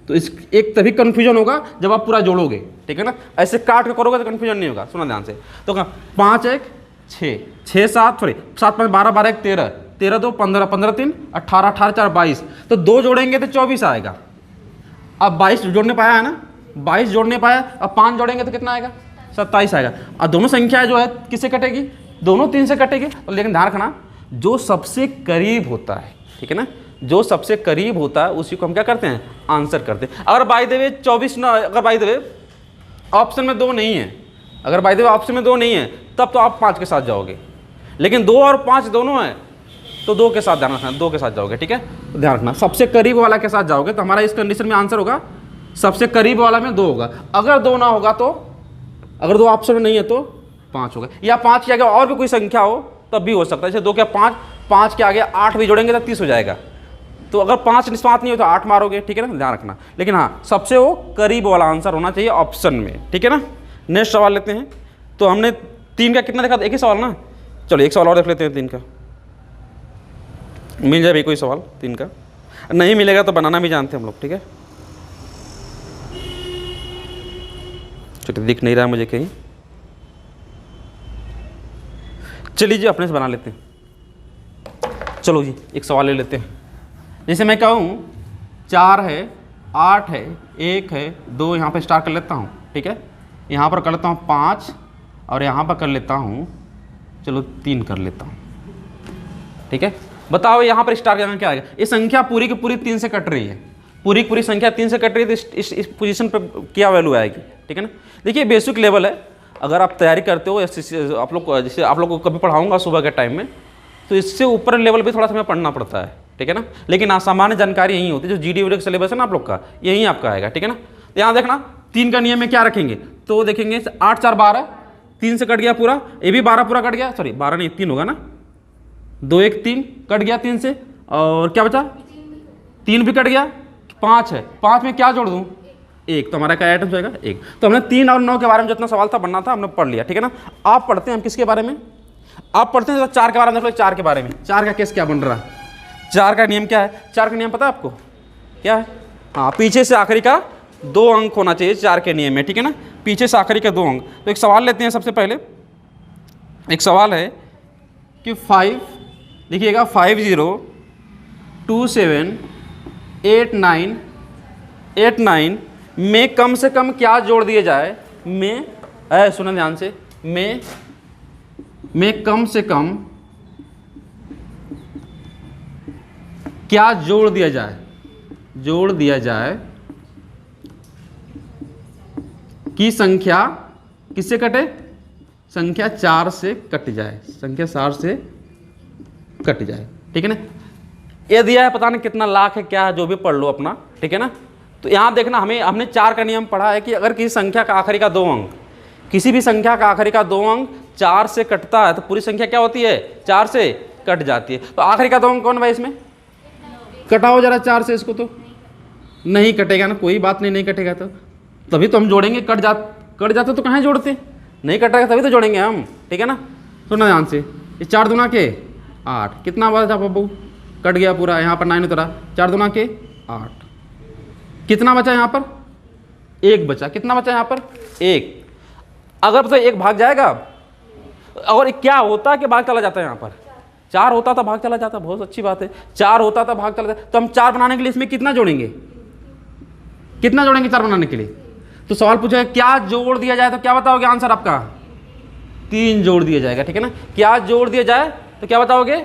तो इस एक तभी कन्फ्यूजन होगा जब आप पूरा जोड़ोगे, ठीक है ना। ऐसे काट के करोगे तो कन्फ्यूजन नहीं होगा। सुना ध्यान से। तो 5 1 6, 6 7 सॉरी 7 5 12, 12 1 13, 13 2 15, 15 3 18, 18 4 22। तो 2 जोड़ेंगे तो 24 आएगा। अब 22 जोड़ने पाया है ना, 22 जोड़ने पाया। अब 5 जोड़ेंगे तो कितना आएगा? 27 आएगा। और दोनों संख्या जो है किससे कटेगी? दोनों 3 से कटेगी। लेकिन ध्यान रखना, जो सबसे करीब होता है, ठीक है ना, जो सबसे करीब होता है उसी को हम क्या करते हैं? आंसर करते हैं। अगर बाय द वे 24 ना, अगर बाय द वे ऑप्शन में 2 नहीं है, अगर बाय द वे ऑप्शन में 2 नहीं है, तब तो आप 5 के साथ जाओगे। लेकिन 2 और 5 दोनों है तो 2 के साथ ध्यान रखना, 2 के साथ जाओगे, ठीक है। तो ध्यान रखना सबसे करीब वाला के साथ जाओगे तो हमारा इस कंडीशन में आंसर होगा सबसे करीब वाला में 2 होगा। अगर 2 ना होगा तो, अगर 2 ऑप्शन में नहीं है तो 5 होगा, या 5 के आगे और भी कोई संख्या हो तब भी हो सकता है। जैसे 2 के 5, 5 के आगे 8 भी जोड़ेंगे तो 30 हो जाएगा। तो अगर 5 निष्पात नहीं हो तो 8 मारोगे, ठीक है ना, ध्यान रखना। लेकिन हाँ, सबसे वो करीब वाला आंसर होना चाहिए ऑप्शन में, ठीक है ना। नेक्स्ट सवाल लेते हैं। तो हमने 3 का कितना देखा, एक ही सवाल ना। चलो एक सवाल और देख लेते हैं 3 का, मिल जाए भी कोई सवाल 3 का, नहीं मिलेगा तो बनाना भी जानते हैं हम लोग, ठीक है। चलिए दिख नहीं रहा मुझे कहीं, चलिए जी अपने से बना लेते हैं। चलो जी एक सवाल ले लेते हैं। जैसे मैं कहूँ 4 है, 8 है, 1 है, 2, यहाँ पे स्टार्ट कर लेता हूँ, ठीक है। यहाँ पर कर लेता हूँ 5 और यहाँ पर कर लेता हूँ, चलो 3 कर लेता हूँ, ठीक है। बताओ यहाँ पर स्टार करना क्या आएगा। ये संख्या पूरी की पूरी 3 से कट रही है, पूरी की पूरी संख्या 3 से कट रही है, तो इस पोजीशन पर क्या वैल्यू आएगी, ठीक है ना। देखिए बेसिक लेवल है, अगर आप तैयारी करते हो आप लोग, जैसे आप लोग को कभी पढ़ाऊंगा सुबह के टाइम में, तो इससे ऊपर लेवल भी थोड़ा सा हमें पढ़ना पड़ता है, ठीक है ना। लेकिन सामान्य जानकारी यही होती है, जो GD का सिलेबस है ना आप लोग का, यही आपका आएगा, ठीक है ना। तो यहाँ देखना 3 का नियम में क्या रखेंगे, तो देखेंगे 8 4 12, 3 से कट गया पूरा, ये भी 12 पूरा कट गया, सॉरी 12 नहीं 3 होगा ना, 2 1 3 कट गया 3 से, और क्या बचा 3 भी कट गया, 5 है, 5 में क्या जोड़ दूँ 1, तो हमारा क्या आइटम जाएगा 1। तो हमने 3 और 9 के बारे में जितना सवाल था बनना था हमने पढ़ लिया, ठीक है ना। आप पढ़ते हैं हम किसके बारे में, आप पढ़ते हैं तो 4 के बारे में देख लो। 4 के बारे में, 4 का केस क्या बन रहा है, 4 का नियम क्या है, 4 का नियम पता है आपको क्या है। हाँ, पीछे से आखिरी का 2 अंक होना चाहिए 4 के नियम में, ठीक है ना, पीछे से आखिरी का 2 अंक। तो एक सवाल लेते हैं। सबसे पहले एक सवाल है कि 5, देखिएगा 5 0 2 7 8 9 8 9 में कम से कम क्या जोड़ दिया जाए, में सुना ध्यान से, में कम से कम क्या जोड़ दिया जाए, जोड़ दिया जाए कि संख्या किससे कटे, संख्या 4 से कट जाए, संख्या 4 से कट जाए, ठीक है ना। ये दिया है, पता नहीं कितना लाख है क्या है, जो भी पढ़ लो अपना, ठीक है ना। तो यहाँ देखना, हमने 4 का नियम पढ़ा है कि अगर किसी संख्या का आखिरी का 2 अंक, किसी भी संख्या का आखिरी का 2 अंक 4 से कटता है तो पूरी संख्या क्या होती है 4 से कट जाती है। तो आखिरी का 2 अंक कौन भाई इसमें, कटाओ जरा 4 से, इसको तो नहीं कटेगा ना, कोई बात नहीं, नहीं कटेगा तो तभी तो हम जोड़ेंगे। कट जाते तो कहाँ जोड़ते, नहीं कटेगा तभी तो जोड़ेंगे हम, ठीक है ना। सुनना ध्यान से, ये 4 दूना के 8, कितना बचा बब्बू, कट गया पूरा, यहाँ पर 9 उतरा, 4 दूना के 8, कितना बचा यहाँ पर 1 बचा, कितना बचा यहाँ पर 1। अगर तो 1 भाग जाएगा, और क्या होता कि भाग चला जाता है, यहाँ पर 4 होता था भाग चला जाता, बहुत अच्छी बात है, 4 होता था भाग चला जाता। तो हम 4 बनाने के लिए इसमें कितना जोड़ेंगे, कितना जोड़ेंगे 4 बनाने के लिए। तो सवाल पूछा है क्या जोड़ दिया जाए, तो क्या बताओगे आंसर आपका 3 जोड़ दिया जाएगा, ठीक है ना। क्या जोड़ दिया जाए तो क्या बताओगे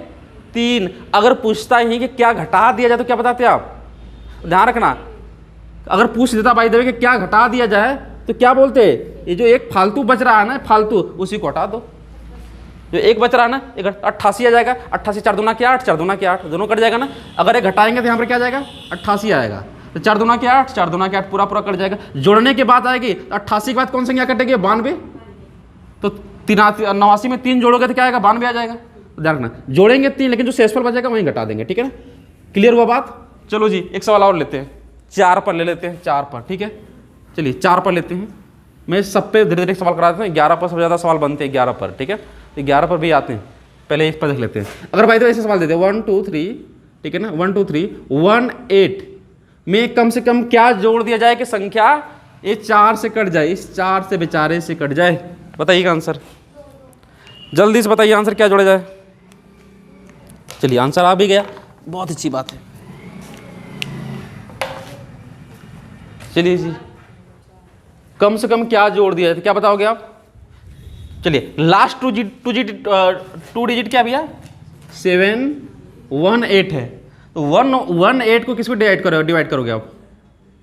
3। अगर पूछता ही कि क्या घटा दिया जाए तो क्या बताते आप, ध्यान रखना। अगर पूछ देता भाई देवे कि क्या घटा दिया जाए तो क्या बोलते, ये जो एक फालतू बच रहा है ना, फालतू, उसी को हटा दो। जो 1 बच रहा है ना, 88 आ जाएगा, 88 4 दूना के 8, 4 दूना के 8, दोनों कट जाएगा ना। अगर एक घटाएंगे तो यहाँ पर क्या जाएगा 88 आएगा, तो 4 दूना के 8, 4 दूना के 8 पूरा पूरा कट जाएगा। जोड़ने के बाद आएगी 88 के बाद कौन संख्या कटेगी 92, तो 89 में 3 जोड़ोगे तो क्या आएगा 92 आ जाएगा। ध्यान रखना, जोड़ेंगे 3 लेकिन जो शेषफल बचेगा वहीं घटा देंगे, ठीक है ना। क्लियर हुआ बात। चलो जी एक सवाल और लेते हैं, 4 पर ले लेते हैं, 4 पर, ठीक है। चलिए 4 पर लेते हैं, मैं सब पे धीरे धीरे सवाल करा देता हूँ। 11 पर सबसे ज़्यादा सवाल बनते हैं, 11 पर, ठीक है। तो 11 पर भी आते हैं, पहले इस पर देख लेते हैं। अगर भाई तो ऐसे सवाल देते हैं 1 2 3, ठीक है ना, 1 2 3 1 8 में कम से कम क्या जोड़ दिया जाए कि संख्या ये 4 से कट जाए, इस 4 से बेचारे से कट जाए। बताइएगा आंसर, जल्दी से बताइए आंसर क्या जोड़ा जाए। चलिए आंसर आ भी गया, बहुत अच्छी बात है। चलिए जी, कम से कम क्या जोड़ दिया है, क्या बताओगे आप। चलिए लास्ट 2 डिजिट क्या भैया 718 है, तो 118 को किस पे डिवाइड करोगे आप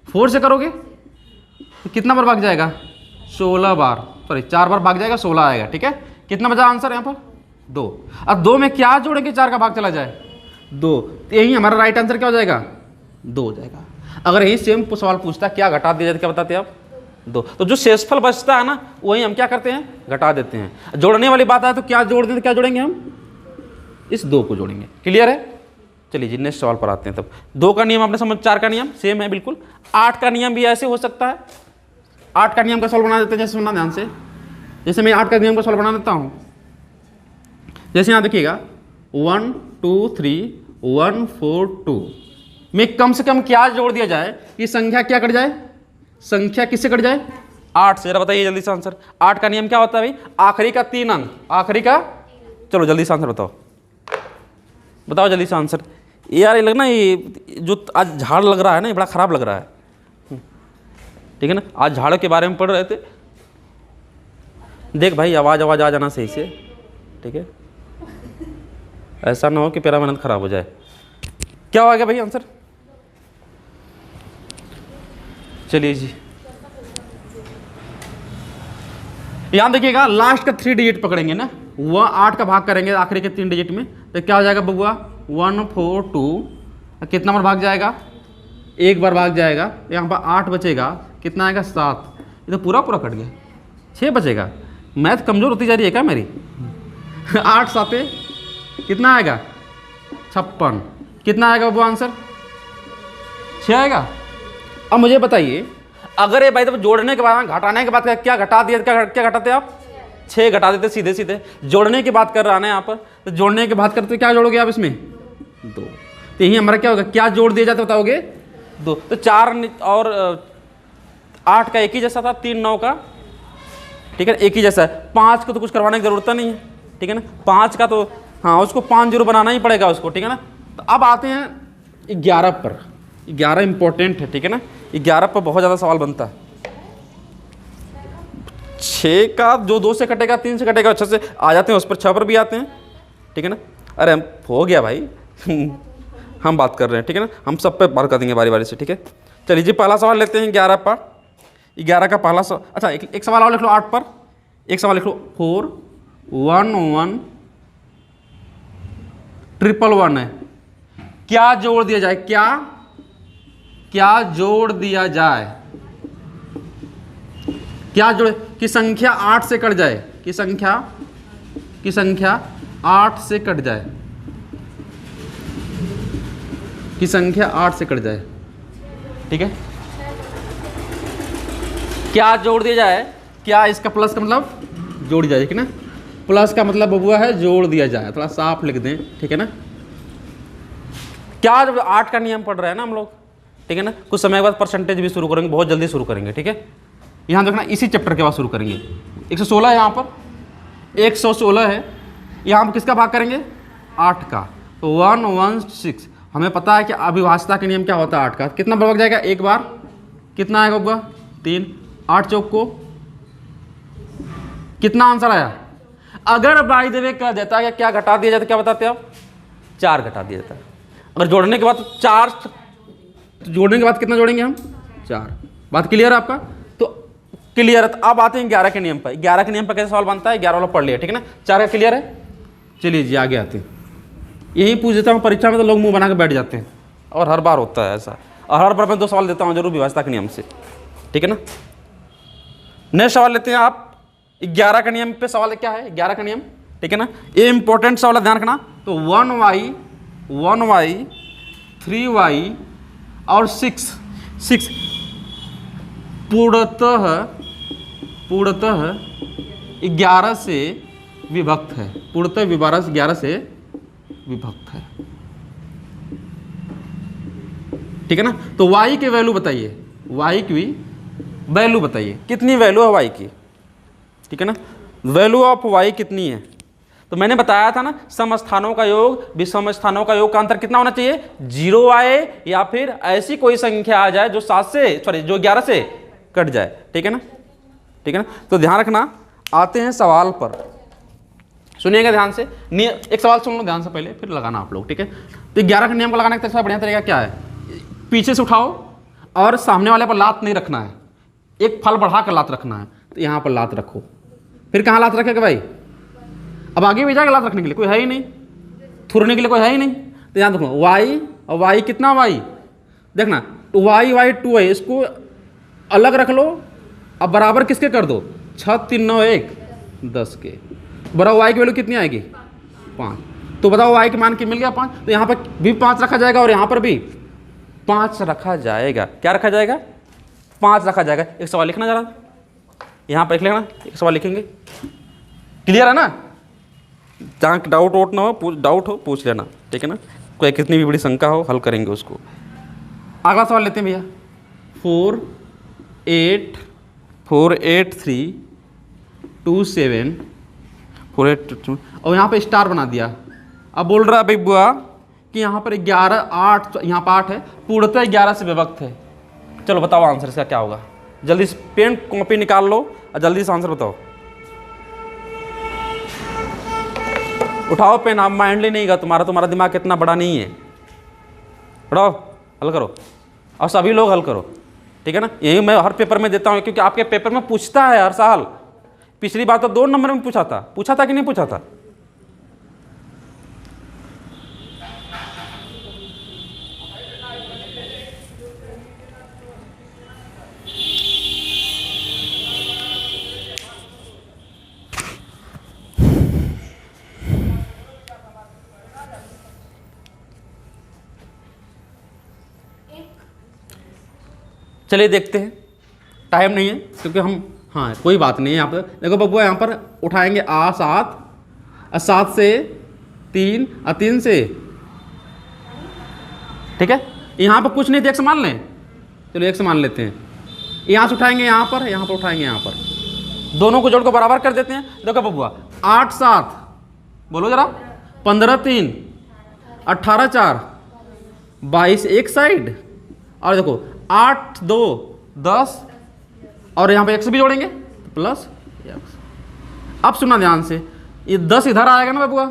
4 से करोगे तो कितना बार भाग जाएगा 16 बार, सॉरी 4 बार भाग जाएगा, 16 आएगा, ठीक है। कितना बचा आंसर यहाँ पर 2। अब 2 में क्या जोड़ेंगे 4 का भाग चला जाए, 2, तो यही हमारा राइट आंसर क्या हो जाएगा? 2 हो जाएगा। अगर यही सेम सवाल पूछता क्या घटा दिया जाए, क्या बताते आप? 2। तो जो शेषफल बचता है ना वही हम क्या करते हैं? घटा देते हैं। जोड़ने वाली बात है तो क्या जोड़ देते, क्या जोड़ेंगे हम? इस 2 को जोड़ेंगे। क्लियर है? चलिए जी नेक्स्ट सवाल पर आते हैं। तब 2 का नियम आपने समझ, 4 का नियम सेम है बिल्कुल। 8 का नियम भी ऐसे हो सकता है। 8 का नियम का सॉल्व बना देते हैं, जैसे सुनना ध्यान से। जैसे मैं 8 का नियम का सॉल्व बना देता हूँ। जैसे यहाँ देखिएगा 1 2 3 1 4 2 में कम से कम क्या जोड़ दिया जाए कि संख्या क्या कट जाए? संख्या किससे कट जाए? 8 से। जरा बताइए जल्दी से आंसर। 8 का नियम क्या होता है भाई? आखिरी का 3 अंक, आखिरी का। चलो जल्दी से आंसर बताओ, बताओ जल्दी से आंसर। यार ये लगना, ये जो आज झाड़ लग रहा है ना, ये बड़ा खराब लग रहा है। ठीक है ना, आज झाड़ों के बारे में पढ़ रहे थे। देख भाई आवाज़ आ जाना सही से, ठीक है? ऐसा ना हो कि मेरा मेहनत खराब हो जाए। क्या हो गया भाई आंसर? चलिए जी यहां देखिएगा, लास्ट का 3 डिजिट पकड़ेंगे ना, वह 8 का भाग करेंगे आखिरी के 3 डिजिट में, तो क्या हो जाएगा बबुआ? 1 4 2। कितना बार भाग जाएगा? 1 बार भाग जाएगा। यहाँ पर 8 बचेगा, कितना आएगा? 7। ये तो पूरा पूरा कट गया। 6 बचेगा। मैथ कमजोर होती जा रही है क्या मेरी? 8 7 कितना आएगा? 56। कितना आएगा बबुआ आंसर? 6 आएगा। अब मुझे बताइए, अगर ये भाई तो जोड़ने के बाद घटाने के बाद क्या घटा दिया, क्या घटाते आप? 6 घटा देते सीधे सीधे। जोड़ने की बात कर रहा है ना यहाँ पर, तो जोड़ने की बात करते क्या जोड़ोगे आप इसमें? 2। तो यही हमारा क्या होगा? क्या जोड़ दिया जाता बताओगे? 2। तो 4 और 8 का एक ही जैसा था, 3 9 का, ठीक है, एक ही जैसा है। 5 को तो कुछ करवाने की जरूरत नहीं है, ठीक है ना? 5 का तो हाँ उसको 5 0 बनाना ही पड़ेगा उसको, ठीक है ना? तो अब आते हैं 11 पर। 11 इंपॉर्टेंट है, ठीक है ना? 11 पर बहुत ज़्यादा सवाल बनता है। 6 का जो 2 से कटेगा, 3 से कटेगा, 6 से आ जाते हैं, उस पर 6 पर भी आते हैं, ठीक है ना? अरे हम हो गया भाई हम बात कर रहे हैं, ठीक है ना? हम सब पे बात कर देंगे बारी बारी से, ठीक है? चलिए जी पहला सवाल लेते हैं 11 पर। 11 का पहला सवाल, अच्छा एक सवाल और लिख लो 8 पर। एक सवाल लिख लो 4 1 1 1 1 है। क्या जोड़ दिया जाए? क्या जोड़ दिया जाए? क्या जोड़ कि संख्या 8 से कट जाए, कि संख्या 8 से कट जाए, कि संख्या 8 से कट जाए, ठीक है? क्या जोड़ दिया जाए? क्या इसका प्लस का मतलब जोड़ दिया जाए, ठीक है ना? प्लस का मतलब बबुआ है जोड़ दिया जाए, थोड़ा साफ लिख दें, ठीक है ना? क्या जब 8 का नियम पढ़ रहे हैं ना हम लोग, ठीक है ना? कुछ समय के बाद परसेंटेज भी शुरू करेंगे, बहुत जल्दी शुरू करेंगे, ठीक है? यहाँ देखना इसी चैप्टर के बाद शुरू करेंगे। 116 है यहाँ पर, 116 है। यहाँ पर किसका भाग करेंगे? 8 का। तो 1 1 6। हमें पता है कि अभिभाज्यता का नियम क्या होता है 8 का। कितना बार भाग जाएगा? एक बार। कितना आएगा बबुआ? 3। 8 चौक को कितना आंसर आया? अगर बाय द वे कह देता है क्या घटा दिया जाता, क्या बताते आप? 4 घटा दिया जाता है। अगर जोड़ने के बाद 4, जोड़ने के बाद कितना जोड़ेंगे हम? 4। बात क्लियर है आपका? तो क्लियर है। तो अब आते हैं 11 के नियम पर। 11 के नियम पर कैसे सवाल बनता है 11 वाला पढ़ लिया, ठीक है ना? 4 का क्लियर है। चलिए जी आगे आते हैं। यही पूछ देता हूँ परीक्षा में, तो लोग मुंह बना के बैठ जाते हैं, और हर बार होता है ऐसा। और हर बार मैं 2 सवाल देता हूँ जरूर विभाज्यता के नियम से, ठीक है ना? नेक्स्ट सवाल लेते हैं आप। 11 का नियम पे सवाल क्या है? 11 का नियम, ठीक है ना? ये इंपॉर्टेंट सवाल है, ध्यान रखना। तो 1y 3y और 6 पूर्णतः 11 से विभक्त है। पूर्णतः 11 से विभक्त है, ठीक है ना? तो y की वैल्यू बताइए, y की वैल्यू बताइए, कितनी वैल्यू है y की, ठीक है ना? वैल्यू ऑफ y कितनी है? तो मैंने बताया था ना, समस्थानों का योग विषम स्थानों का योग का अंतर कितना होना चाहिए? 0 आए या फिर ऐसी कोई संख्या आ जाए जो 11 से कट जाए, ठीक है ना? ठीक है ना? तो ध्यान रखना। आते हैं सवाल पर, सुनिएगा ध्यान से। एक सवाल सुन लो ध्यान से पहले, फिर लगाना आप लोग, ठीक है? तो 11 के नियम को लगाने का सबसे बढ़िया तरीका क्या है? पीछे से उठाओ और सामने वाले पर लात नहीं रखना है, एक फल बढ़ा कर लात रखना है। तो यहाँ पर लात रखो, फिर कहाँ लात रखेगा भाई? अब आगे भी जाएगा लात रखने के लिए कोई है ही नहीं, थुरने के लिए कोई है ही नहीं। तो यहाँ देखो y और y कितना y, देखना y 2 है, इसको अलग रख लो, अब बराबर किसके कर दो, 6 3 9 1 10 के, बराबर y की वैल्यू कितनी आएगी 5। तो बताओ y के मान के मिल गया 5, तो यहाँ पर भी 5 रखा जाएगा और यहाँ पर भी 5 रखा जाएगा। क्या रखा जाएगा, 5 रखा जाएगा। एक सवाल लिखना जरा, यहाँ पर लिख लेना, एक सवाल लिखेंगे, क्लियर है ना। जहाँ डाउट ना हो, डाउट हो पूछ लेना, ठीक है ना। कोई कितनी भी बड़ी शंका हो हल करेंगे उसको। अगला सवाल लेते हैं भैया, 4 8 4 8 3 2 7 4 8 2, और यहाँ पे स्टार बना दिया। अब बोल रहा है भाई बुआ कि यहाँ पर 11 8, यहाँ पर 8 है, पूर्णतः 11 से विभक्त है। चलो बताओ आंसर इसका क्या होगा, जल्दी से पेन कॉपी निकाल लो और जल्दी से आंसर बताओ। उठाओ पेन, आप माइंडली नहीं गा तुम्हारा दिमाग कितना बड़ा नहीं है। उठाओ, हल करो, और सभी लोग हल करो, ठीक है ना। यही मैं हर पेपर में देता हूँ, क्योंकि आपके पेपर में पूछता है हर साल। पिछली बार तो 2 नंबर में पूछा था कि नहीं पूछा था। चलिए देखते हैं, टाइम नहीं है क्योंकि हम, हाँ कोई बात नहीं है। यहाँ पर देखो बबुआ, यहाँ पर उठाएंगे 7 7 से 3 और 3 से, ठीक है। यहाँ पर कुछ नहीं थे, एक मान लें, चलो एक मान लेते हैं। यहाँ से उठाएंगे यहाँ पर उठाएंगे यहाँ पर, दोनों को जोड़ को बराबर कर देते हैं। देखो बबुआ 8 7, बोलो जरा, 15 3 18 4 22 एक साइड, और देखो 8 2 10, और यहाँ पे x भी जोड़ेंगे प्लस x। अब सुनना ध्यान से, ये 10 इधर आएगा ना बबुआ,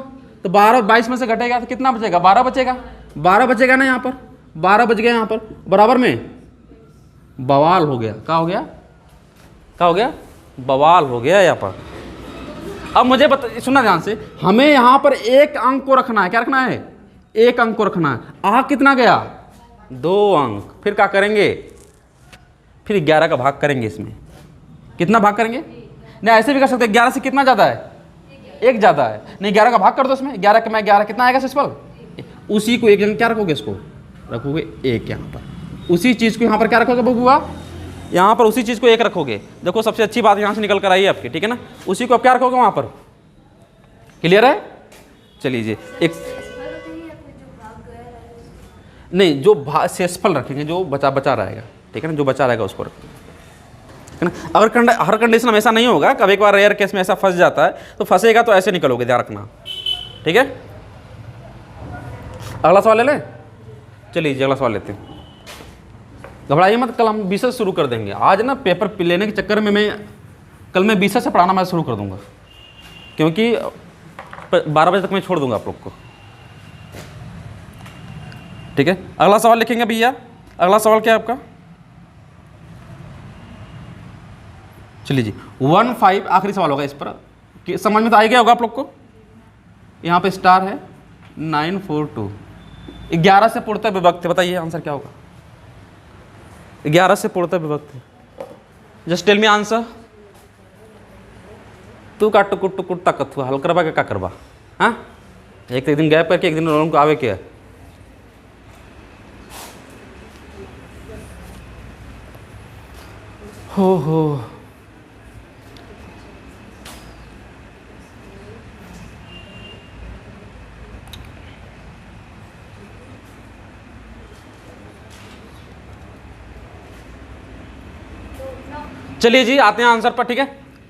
तो 12 22 में से घटेगा तो कितना बचेगा, 12 बचेगा। 12 बचेगा ना, यहाँ पर 12 बच गया, यहाँ पर बराबर में बवाल हो गया। क्या हो गया, क्या हो गया, बवाल हो गया यहाँ पर। अब मुझे सुनना ध्यान से, हमें यहाँ पर एक अंक को रखना है। क्या रखना है, एक अंक को रखना है। आ कितना गया, 2 अंक। फिर क्या करेंगे, फिर 11 का भाग करेंगे। इसमें कितना भाग करेंगे, नहीं ऐसे भी कर सकते हैं, 11 से कितना ज़्यादा है, 1 ज़्यादा है, नहीं 11 का भाग कर दो इसमें। 11 का मैं 11 कितना आएगा सिंपल, उसी को 1 क्या रखोगे, इसको रखोगे 1 यहाँ पर। उसी चीज़ को यहाँ पर क्या रखोगे बबुआ, यहाँ पर उसी चीज़ को 1 रखोगे। देखो सबसे अच्छी बात यहाँ से निकल कर आई है आपकी, ठीक है ना। उसी को आप क्या रखोगे वहाँ पर, क्लियर है। चलिए एक नहीं, जो शेषफल रखेंगे, जो बचा रहेगा, ठीक है ना, जो बचा रहेगा उसको रखेंगे, ठीक है ना। अगर हर कंडीशन में ऐसा नहीं होगा, कभी एक बार रेयर केस में ऐसा फंस जाता है, तो फंसेगा तो ऐसे निकलोगे, ध्यान रखना, ठीक है। अगला सवाल ले लें, चलिए अगला सवाल लेते हैं। घबराइए मत, कल हम विषय शुरू कर देंगे। आज ना पेपर लेने के चक्कर में कल मैं विषय से पढ़ाना मैं शुरू कर दूंगा, क्योंकि 12 बजे तक मैं छोड़ दूंगा आप लोग को, ठीक है। अगला सवाल लिखेंगे भैया। अगला सवाल क्या है आपका, चलिए जी 15, आखिरी सवाल होगा इस पर, समझ में तो आ गया होगा आप लोग को। यहाँ पे स्टार है 942, 11 से पूर्णतः विभक्त है। बताइए आंसर क्या होगा, 11 से पूर्णतः विभक्त है। Just tell me answer. तू का टुकुट टुकुट ताकत हुआ, हल करवा क्या करवा, हाँ एक दिन गैप करके एक दिन लोगों को आवे क्या। हो चलिए जी आते हैं आंसर पर, ठीक है।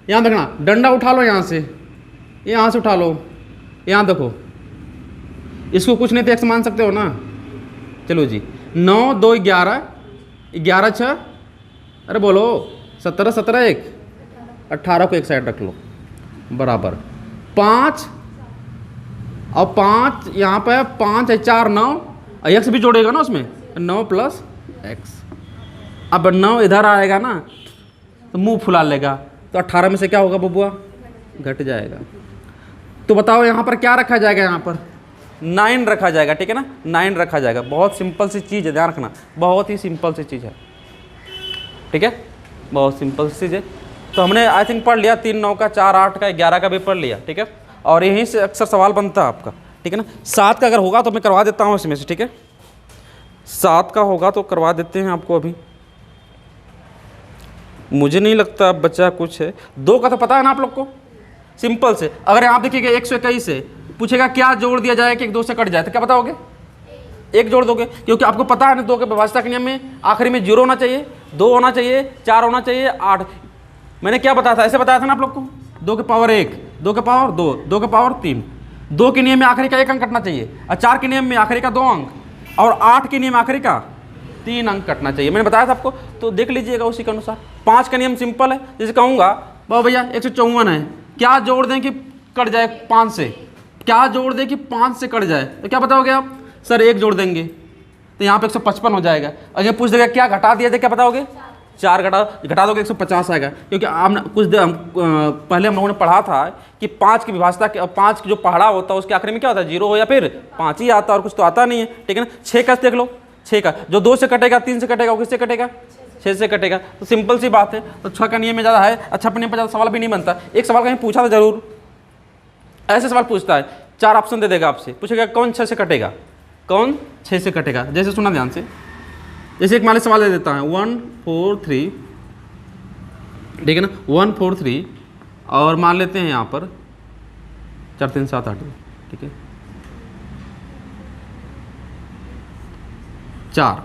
यहाँ देखना, डंडा उठा लो, यहाँ से उठा लो, यहाँ देखो, इसको कुछ नहीं तो x मान सकते हो ना। चलो जी 9 2 11 11 6, अरे बोलो 17 17 1 18 को एक साइड रख लो, बराबर 5 और 5 यहाँ पे 5 है 4 9, x भी जोड़ेगा ना उसमें, 9 प्लस x। अब 9 इधर आएगा ना तो मुंह फुला लेगा, तो 18 में से क्या होगा बबुआ, घट जाएगा। तो बताओ यहाँ पर क्या रखा जाएगा, यहाँ पर 9 रखा जाएगा, ठीक है ना, 9 रखा जाएगा। बहुत सिंपल सी चीज़ है, ध्यान रखना, बहुत ही सिंपल सी चीज़ है, ठीक है, बहुत सिंपल सी चीज़ है। तो हमने आई थिंक पढ़ लिया 3 9 का, 4 8 का, 11 का भी पढ़ लिया, ठीक है। और यहीं से अक्सर सवाल बनता है आपका, ठीक है ना। 7 का अगर होगा तो मैं करवा देता हूँ इसमें से, ठीक है, 7 का होगा तो करवा देते हैं आपको। अभी मुझे नहीं लगता अब बचा कुछ है। 2 का तो पता है ना आप लोग को, सिंपल से। अगर आप देखिएगा 121 से पूछेगा क्या जोड़ दिया जाए कि 2 से कट जाए, तो क्या बताओगे? 1 जोड़ दोगे, क्योंकि आपको पता है ना 2 के विभाज्यता के नियम में आखिरी में 0 होना चाहिए, 2 होना चाहिए, 4 होना चाहिए, 8। मैंने क्या बताया था, ऐसे बताया था ना आप लोग को, 2 के पावर 1, 2 के पावर 2, 2 के पावर 3। 2 के नियम में आखिरी का 1 अंक कटना चाहिए, और 4 के नियम में आखिरी का 2 अंक, और 8 के नियम आखिरी का 3 अंक कटना चाहिए। मैंने बताया था आपको, तो देख लीजिएगा उसी के अनुसार। 5 का नियम सिंपल है, जैसे कहूँगा बाबा भैया 154 है, क्या जोड़ दें कि कट जाए 5 से, क्या जोड़ दें कि 5 से कट जाए, तो क्या बताओगे आप? सर 1 जोड़ देंगे, तो यहाँ पे 155 हो जाएगा। अगर पूछ देगा क्या घटा दिया जाए, क्या बताओगे? 4 घटा दोगे 150 आएगा। क्योंकि आपने कुछ देर पहले हम लोगों ने पढ़ा था कि 5 की विभाज्यता, 5 की जो पहाड़ा होता है उसके आखिरी में क्या होता है? 0 हो या फिर 5 ही आता है, और कुछ तो आता नहीं है, ठीक है ना। 6 का देख लो, 6 का जो 2 से कटेगा, 3 से कटेगा, किससे कटेगा? 6 से कटेगा। तो सिंपल सी बात है। तो 6 का नियम में ज़्यादा है, अच्छा नियम पर ज़्यादा सवाल भी नहीं बनता। एक सवाल कहीं पूछा था जरूर, ऐसे सवाल पूछता है, 4 ऑप्शन दे देगा आपसे, पूछेगा कौन 6 से कटेगा, कौन 6 से कटेगा। जैसे सुना ध्यान से, जैसे एक मान सवाल दे देता है 1 4 3, ठीक है ना, 1 4 3, और मान लेते हैं यहाँ पर 4 3 7 8, ठीक है, 4,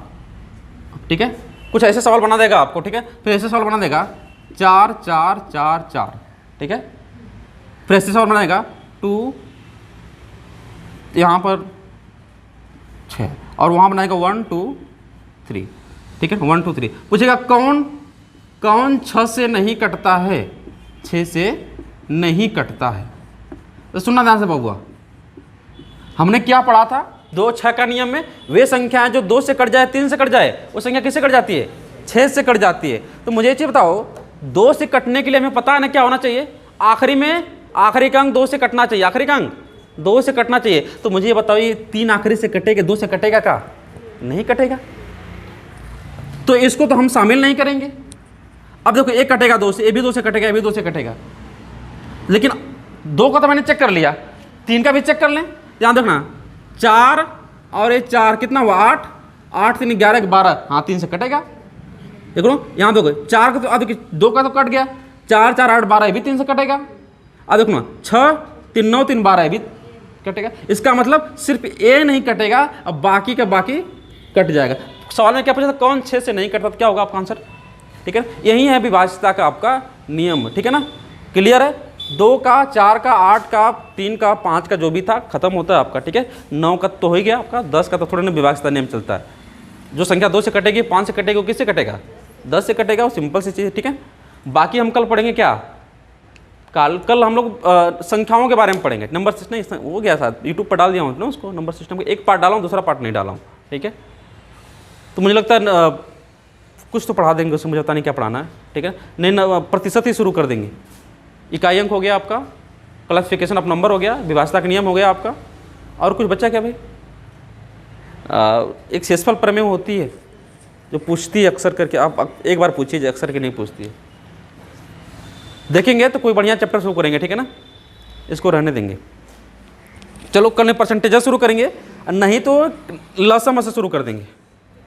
ठीक है। कुछ ऐसे सवाल बना देगा आपको, ठीक है। फिर ऐसे सवाल बना देगा 4 4 4 4, ठीक है। फिर ऐसे सवाल बनाएगा 2, यहाँ पर 6, और वहाँ बनाएगा 1 2 3, ठीक है, 1 2 3। पूछेगा कौन 6 से नहीं कटता है, 6 से नहीं कटता है। तो सुनना ध्यान से बबुआ, हमने क्या पढ़ा था? 2 6 का नियम में वे संख्याएं जो 2 से कट जाए, 3 से कट जाए, वो संख्या किससे कट जाती है? 6 से कट जाती है। तो मुझे ये चीज़ बताओ, 2 से कटने के लिए हमें पता है ना क्या होना चाहिए? आखिरी में आखिरी का अंक 2 से कटना चाहिए, आखिरी का अंक 2 से कटना चाहिए। तो मुझे ये बताओ, ये 3 आखिरी से कटेगा, 2 से कटेगा का? नहीं कटेगा। तो इसको तो हम शामिल नहीं करेंगे। अब देखो 1 कटेगा 2 से, ये भी 2 से कटेगा, ये भी 2 से कटेगा। लेकिन 2 का तो मैंने चेक कर लिया, 3 का भी चेक कर लें। ध्यान देखना, 4 और ये 4 कितना हुआ? 8, 8 3 11 12, हाँ 3 से कटेगा। देखो यहाँ देखो 4 का तो अब 2 का तो कट गया, 4 4 8 12, ये भी 3 से कटेगा। अब देखो ना 6 3 9 3 12, ये भी कटेगा। इसका मतलब सिर्फ ए नहीं कटेगा, अब बाकी का बाकी कट जाएगा। सवाल में क्या पूछा था? कौन 6 से नहीं कटता? तो क्या होगा आपका आंसर? ठीक है, यही है विभाज्यता का आपका नियम, ठीक है ना। क्लियर है? 2 का, 4 का, 8 का, 3 का, 5 का जो भी था खत्म होता है आपका, ठीक है। 9 का तो हो ही गया आपका, 10 का तो थोड़ा ना विभाज्यता नियम चलता है। जो संख्या 2 से कटेगी, 5 से कटेगी, वो किससे कटेगा? 10 से कटेगा। वो सिंपल सी चीज़ है, ठीक है। बाकी हम कल पढ़ेंगे क्या? कल हम लोग संख्याओं के बारे में पढ़ेंगे। नंबर सिस्टम नहीं हो गया साथ, यूट्यूब पर डाल दिया हूँ ना उसको, नंबर सिस्टम का एक पार्ट डाला हूँ, दूसरा पार्ट नहीं डाला हूँ, ठीक है। तो मुझे लगता है कुछ तो पढ़ा देंगे उसमें, मुझे पता नहीं क्या पढ़ाना है, ठीक है। नहीं प्रतिशत ही शुरू कर देंगे। इकाई अंक हो गया आपका, क्लासिफिकेशन ऑफ नंबर हो गया, विभाज्यता का नियम हो गया आपका, और कुछ बचा क्या भाई? एक शेषफल प्रमेय होती है जो पूछती है अक्सर करके, आप एक बार पूछिए, अक्सर के नहीं पूछती है। देखेंगे तो कोई बढ़िया चैप्टर शुरू करेंगे, ठीक है ना, इसको रहने देंगे। चलो कल परसेंटेज शुरू करेंगे, नहीं तो लसम से शुरू कर देंगे,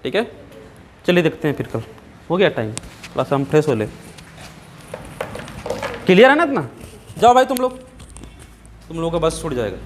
ठीक है। चलिए देखते हैं फिर कल, हो गया टाइम, थोड़ा सा हम फ्रेश हो ले। क्लियर है ना इतना? जाओ भाई तुम लोग का बस छूट जाएगा।